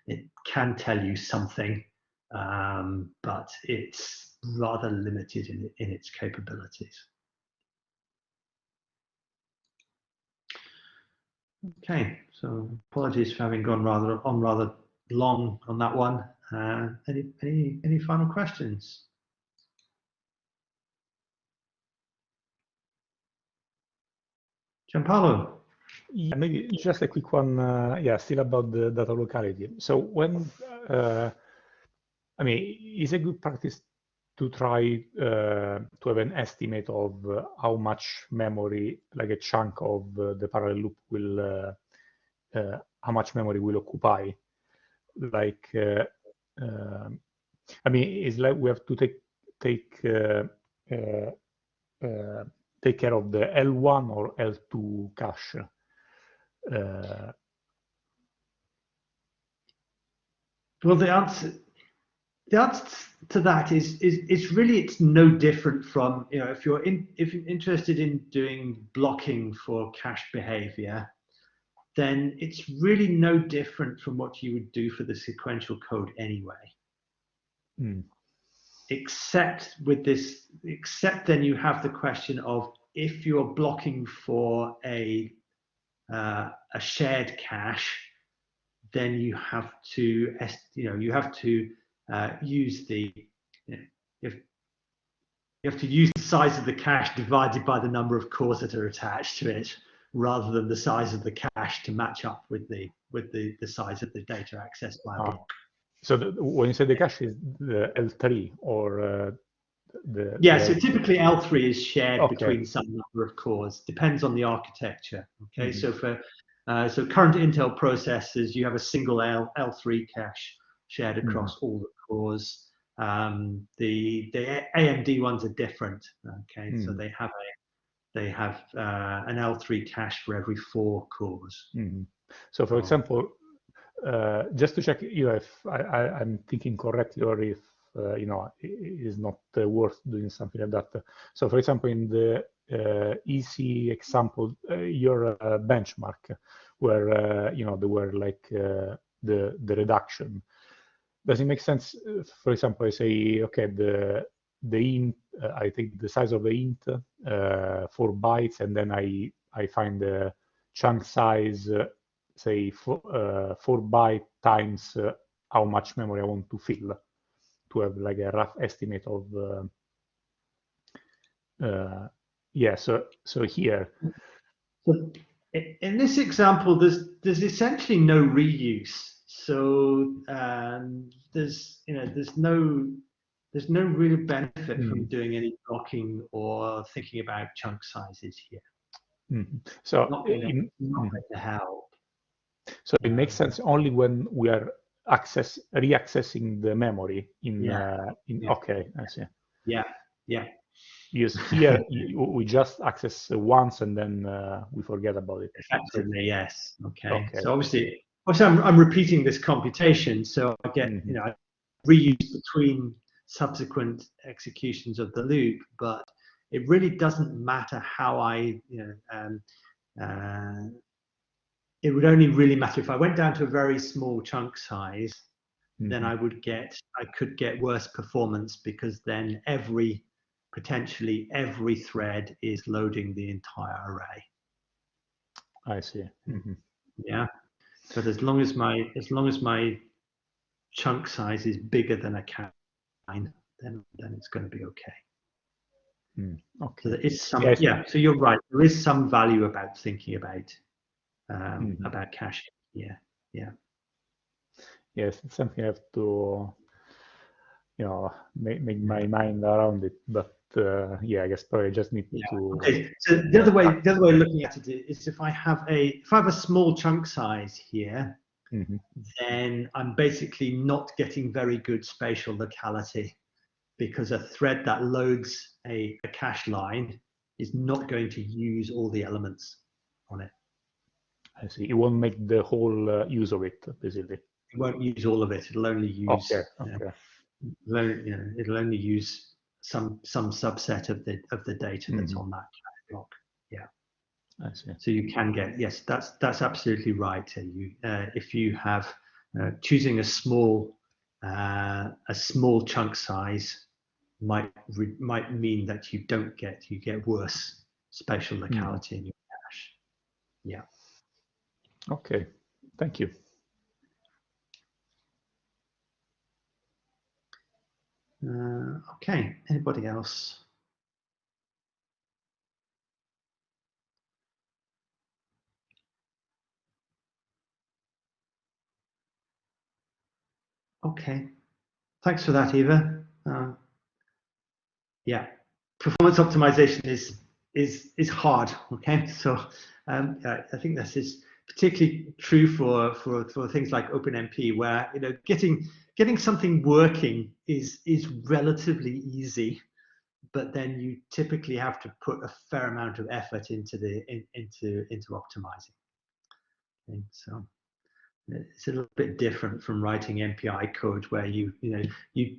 Speaker 1: It can tell you something, but it's rather limited in its capabilities. Okay, so apologies for having gone rather long on that one. Any final questions? Gianpaolo?
Speaker 2: Yeah, maybe just a quick one. Yeah, still about the data locality. So when, I mean, is a good practice to try to have an estimate of how much memory, like a chunk of the parallel loop will, how much memory will occupy? Like, I mean, it's like we have to take care of the L1 or L2 cache.
Speaker 1: Well, the answer to that is it's no different from, if you're interested in doing blocking for cache behavior, then it's really no different from what you would do for the sequential code anyway. Except then you have the question of, if you're blocking for a shared cache, then you have to use the size of the cache divided by the number of cores that are attached to it, rather than the size of the cache to match up with the size of the data accessed by a block.
Speaker 2: So when you say the cache is the L3 or
Speaker 1: so typically L3 is shared between some number of cores, depends on the architecture. Okay, so for current Intel processors, you have a single L3 cache shared across all the cores. The AMD ones are different. Okay, so they have an L3 cache for every 4 cores.
Speaker 2: So, for example, just to check if I'm thinking correctly, or if it is not worth doing something like that. So, for example, in the easy example, your benchmark, where there were like the reduction. Does it make sense? For example, I say, okay, the int, I take the size of the int 4 bytes, and then I find the chunk size, say 4 byte times how much memory I want to fill, to have like a rough estimate of so here.
Speaker 1: So in this example, there's essentially no reuse. So there's no real benefit from doing any blocking or thinking about chunk sizes here.
Speaker 2: So
Speaker 1: not going to help.
Speaker 2: So it makes sense only when we are reaccessing the memory Okay, I see.
Speaker 1: Yeah.
Speaker 2: Because here we just access once and then we forget about it.
Speaker 1: Effectively, yes. Okay. So obviously I'm repeating this computation, so I get I reuse between subsequent executions of the loop, but it really doesn't matter how I, it would only really matter if I went down to a very small chunk size, then I could get worse performance, because then potentially every thread is loading the entire array.
Speaker 2: I see.
Speaker 1: Yeah, but as long as my chunk size is bigger than a cache line, then it's going to be okay.
Speaker 2: Okay.
Speaker 1: So it's some, so you're right. There is some value about thinking about caching. Yeah.
Speaker 2: Yes, it's something I have to, make my mind around it. But I guess probably I just need to.
Speaker 1: Okay. So the other way of looking at it is, if I have a small chunk size here, then I'm basically not getting very good spatial locality, because a thread that loads a cache line is not going to use all the elements on it.
Speaker 2: I see. It won't make the whole use of it, basically.
Speaker 1: It won't use all of it. It'll only use.
Speaker 2: Okay.
Speaker 1: It'll only use some subset of the data that's on that cache block. Yeah.
Speaker 2: I see.
Speaker 1: So you can get, yes, that's absolutely right. If you have choosing a small chunk size might mean that you get worse spatial locality in your cache. Yeah.
Speaker 2: Okay. Thank you.
Speaker 1: Okay. Anybody else? Okay. Thanks for that, Eva. Yeah, performance optimization is hard. Okay, so I think this is particularly true for things like OpenMP, where getting something working is relatively easy, but then you typically have to put a fair amount of effort into optimizing. Okay, so it's a little bit different from writing MPI code, where you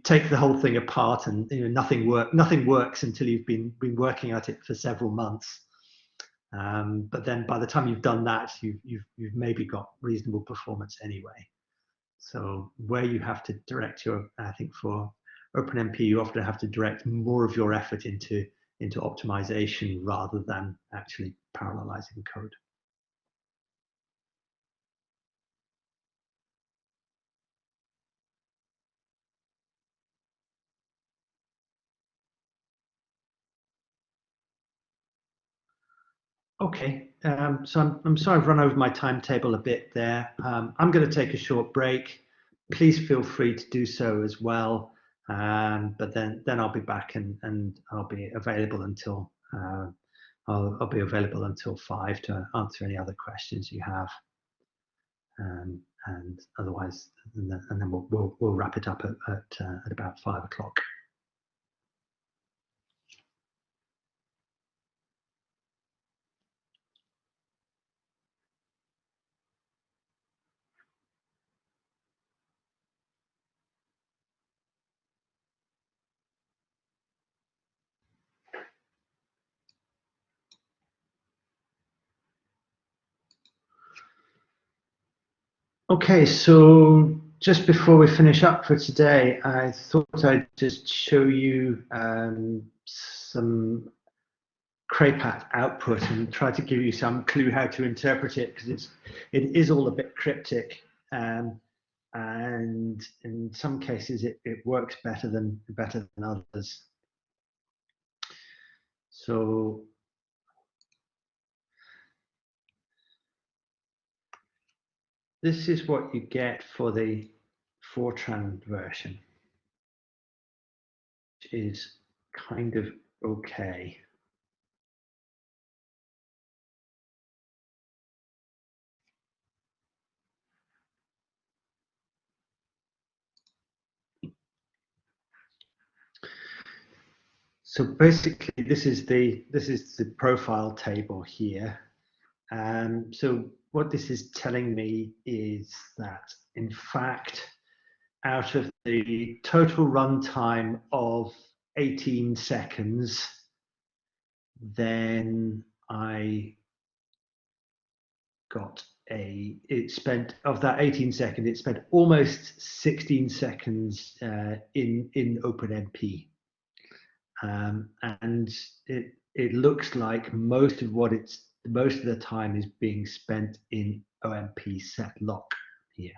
Speaker 1: take the whole thing apart and nothing works until you've been working at it for several months. But then by the time you've done that, you've maybe got reasonable performance anyway. So where you have to direct I think for OpenMP, you often have to direct more of your effort into optimization rather than actually parallelizing code. Okay, so I'm sorry I've run over my timetable a bit there. I'm going to take a short break. Please feel free to do so as well. But then I'll be back and I'll be available until I'll be available until 5 to answer any other questions you have. And otherwise, and then we'll wrap it up at about 5 o'clock. Okay, so just before we finish up for today, I thought I'd just show you some CRAPAT output and try to give you some clue how to interpret it, because it is all a bit cryptic, and in some cases it works better than others. So this is what you get for the Fortran version, which is kind of okay. So basically, this is the profile table here. So what this is telling me is that, in fact, out of the total runtime of 18 seconds, then I got it spent, of that 18 seconds, it spent almost 16 seconds in OpenMP. And it looks like most of the time is being spent in OMP set lock here.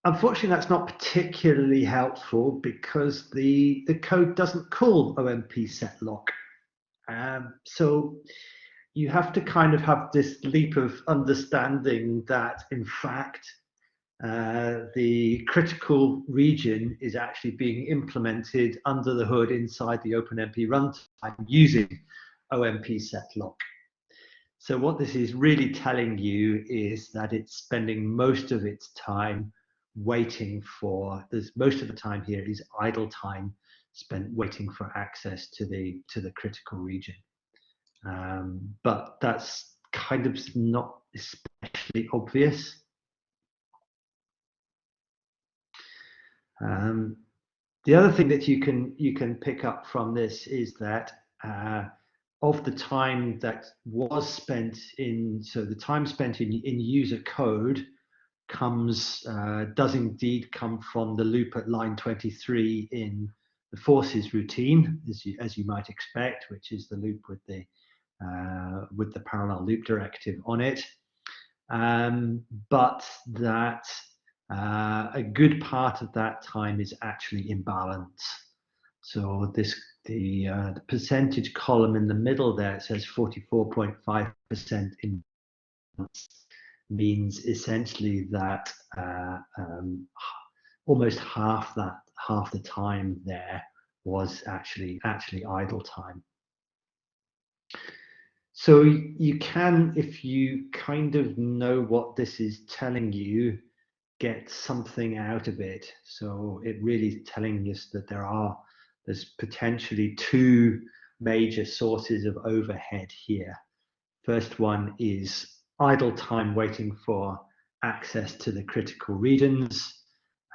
Speaker 1: Unfortunately, that's not particularly helpful because the code doesn't call OMP set lock. So you have to kind of have this leap of understanding that, in fact, the critical region is actually being implemented under the hood inside the OpenMP runtime using OMP set lock. So what this is really telling you is that it's spending most of its time waiting for, most of the time here is idle time spent waiting for access to the critical region. But that's kind of not especially obvious. The other thing that you can pick up from this is that of the time that was spent in, so the time spent in user code does indeed come from the loop at line 23 in the forces routine, as you might expect, which is the loop with the parallel loop directive on it. But that a good part of that time is actually in balance. So the percentage column in the middle there, it says 44.5% in balance, means essentially that almost half the time there was actually idle time. So you can, if you kind of know what this is telling you, get something out of it. So it really is telling us that there's potentially two major sources of overhead here. First one is idle time waiting for access to the critical regions,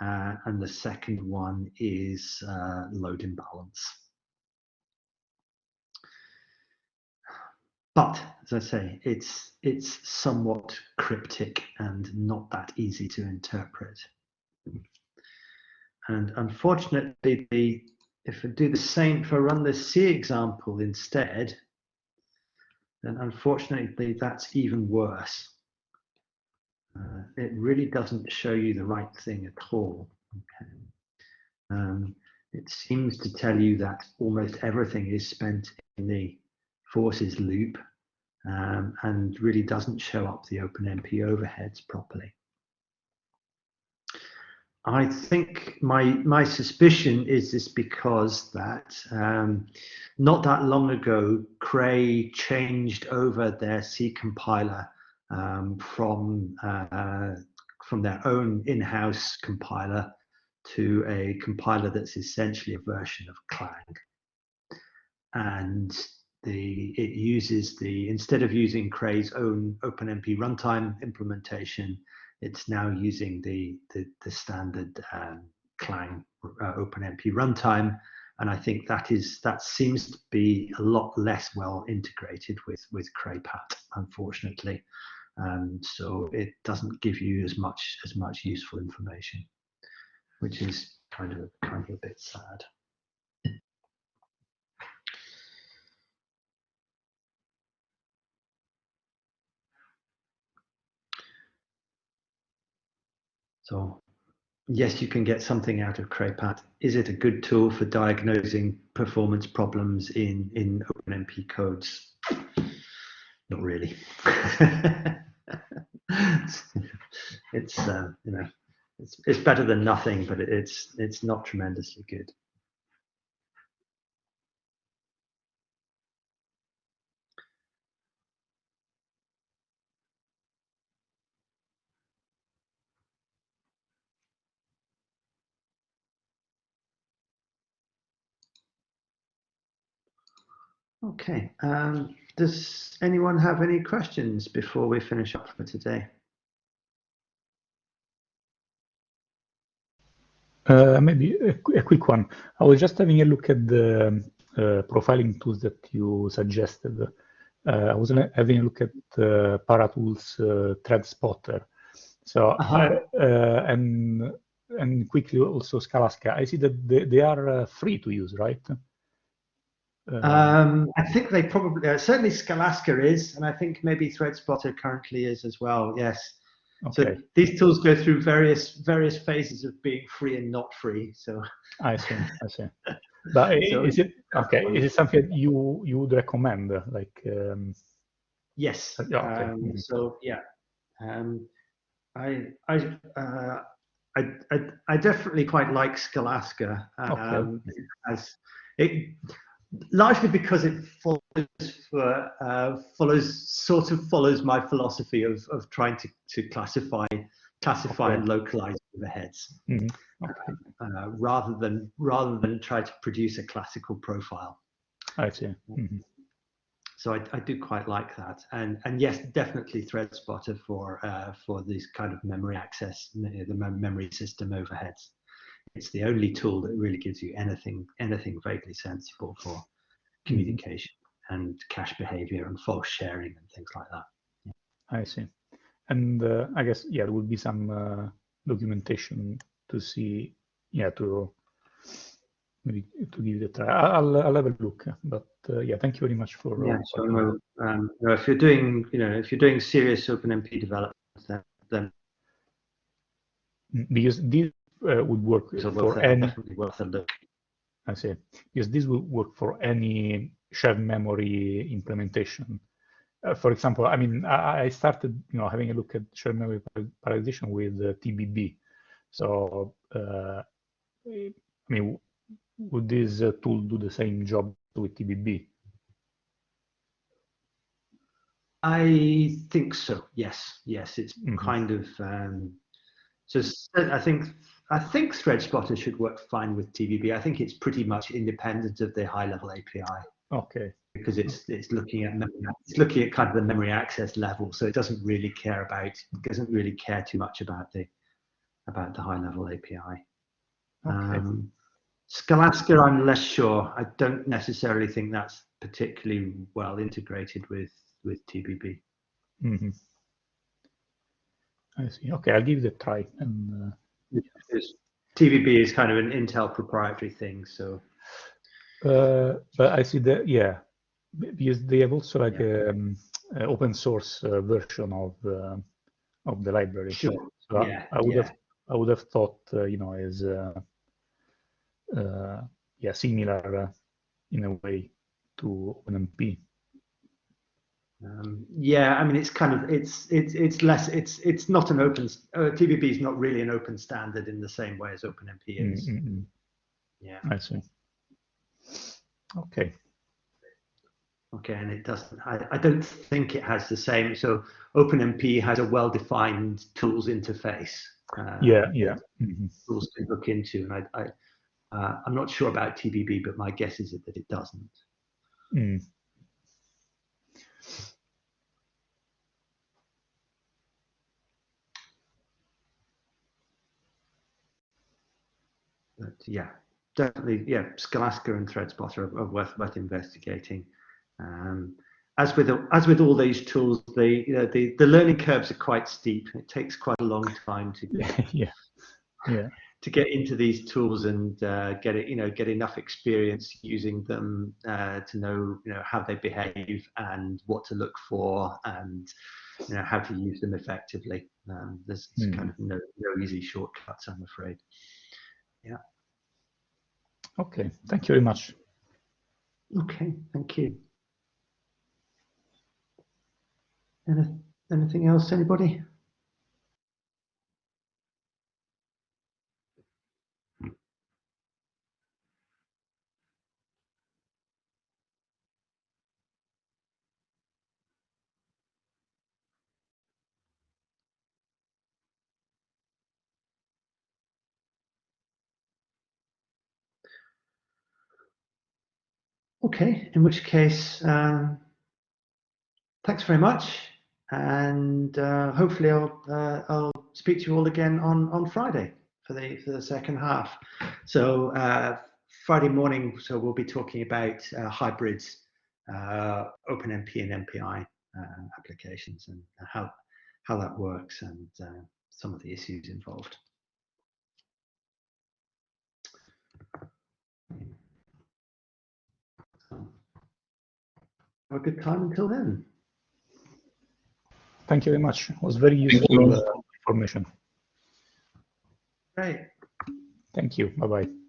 Speaker 1: and the second one is load imbalance. But as I say, it's somewhat cryptic and not that easy to interpret. And unfortunately, if I do the same, if I run the C example instead, then unfortunately that's even worse. It really doesn't show you the right thing at all. Okay. It seems to tell you that almost everything is spent in the forces loop, and really doesn't show up the OpenMP overheads properly. I think my suspicion is this because that not that long ago, Cray changed over their C compiler from their own in-house compiler to a compiler that's essentially a version of Clang. And it uses instead of using Cray's own OpenMP runtime implementation, it's now using the standard Clang OpenMP runtime, and I think that seems to be a lot less well integrated with CrayPat, unfortunately. So it doesn't give you as much useful information, which is kind of a bit sad. So yes, you can get something out of CrayPat. Is it a good tool for diagnosing performance problems in OpenMP codes? Not really. It's it's better than nothing, but it's not tremendously good. Okay, Does anyone have any questions before we finish up for today?
Speaker 2: Maybe a quick one. I was just having a look at the profiling tools that you suggested. I was having a look at ParaTools Thread Spotter. So and quickly also Scalaska. I see that they are free to use, right?
Speaker 1: I think they probably certainly Scalaska is, and I think maybe Thread Spotter currently is as well. Yes.
Speaker 2: Okay.
Speaker 1: So these tools go through various phases of being free and not free. So
Speaker 2: I see. But so is it okay? Is it something you would recommend? Like
Speaker 1: yes.
Speaker 2: Okay.
Speaker 1: So yeah, I definitely quite like Scalaska. As it largely because it follows my philosophy of trying to classify and localize overheads, rather than try to produce a classical profile.
Speaker 2: I see.
Speaker 1: So I do quite like that, and yes, definitely Thread Spotter for these kind of memory access, the memory system overheads. It's the only tool that really gives you anything vaguely sensible for communication and cache behavior and false sharing and things like that.
Speaker 2: Yeah. I see. And I guess there will be some documentation to see, to maybe to give it a try. I'll have a look. But yeah, thank you very much for.
Speaker 1: So if you're doing serious OpenMP development, then
Speaker 2: because this would work for any.
Speaker 1: Definitely worth a look.
Speaker 2: I see. Because this will work for any shared memory implementation. For example, I mean, I started, having a look at shared memory parallelization with TBB. So, I mean, would this tool do the same job with TBB?
Speaker 1: I think so. Yes. It's kind of. So I think Thread Spotter should work fine with TBB. I think it's pretty much independent of the high-level API.
Speaker 2: Okay.
Speaker 1: Because it's looking at kind of the memory access level, so it doesn't really care too much about the high-level API.
Speaker 2: Okay.
Speaker 1: Scalaska, I'm less sure. I don't necessarily think that's particularly well integrated with TBB.
Speaker 2: I see. Okay, I'll give it a try. And
Speaker 1: TBB is kind of an Intel proprietary thing, so.
Speaker 2: But I see that, because they have also like an open source version of the library.
Speaker 1: Sure.
Speaker 2: So I would have thought, is similar in a way to OpenMP.
Speaker 1: I mean, it's kind of it's less it's not an open TBB is not really an open standard in the same way as OpenMP is. Yeah,
Speaker 2: I see. Okay,
Speaker 1: and it doesn't. I don't think it has the same. So OpenMP has a well-defined tools interface. Tools to look into, and I'm not sure about TBB, but my guess is that it doesn't. But yeah, definitely, Scalaska and Thread Spotter are worth investigating. As with all these tools, the learning curves are quite steep. It takes quite a long time to get to get into these tools and get enough experience using them to know how they behave and what to look for and how to use them effectively. There's kind of no easy shortcuts, I'm afraid. Yeah.
Speaker 2: Okay. Thank you very much.
Speaker 1: Okay. Thank you. Anything else, anybody? Okay, in which case, thanks very much, and hopefully I'll speak to you all again on Friday for the second half. So Friday morning, so we'll be talking about hybrids, OpenMP and MPI applications, and how that works, and some of the issues involved. Have a good time until then.
Speaker 2: Thank you very much. It was very useful information.
Speaker 1: Great.
Speaker 2: Thank you. Bye-bye.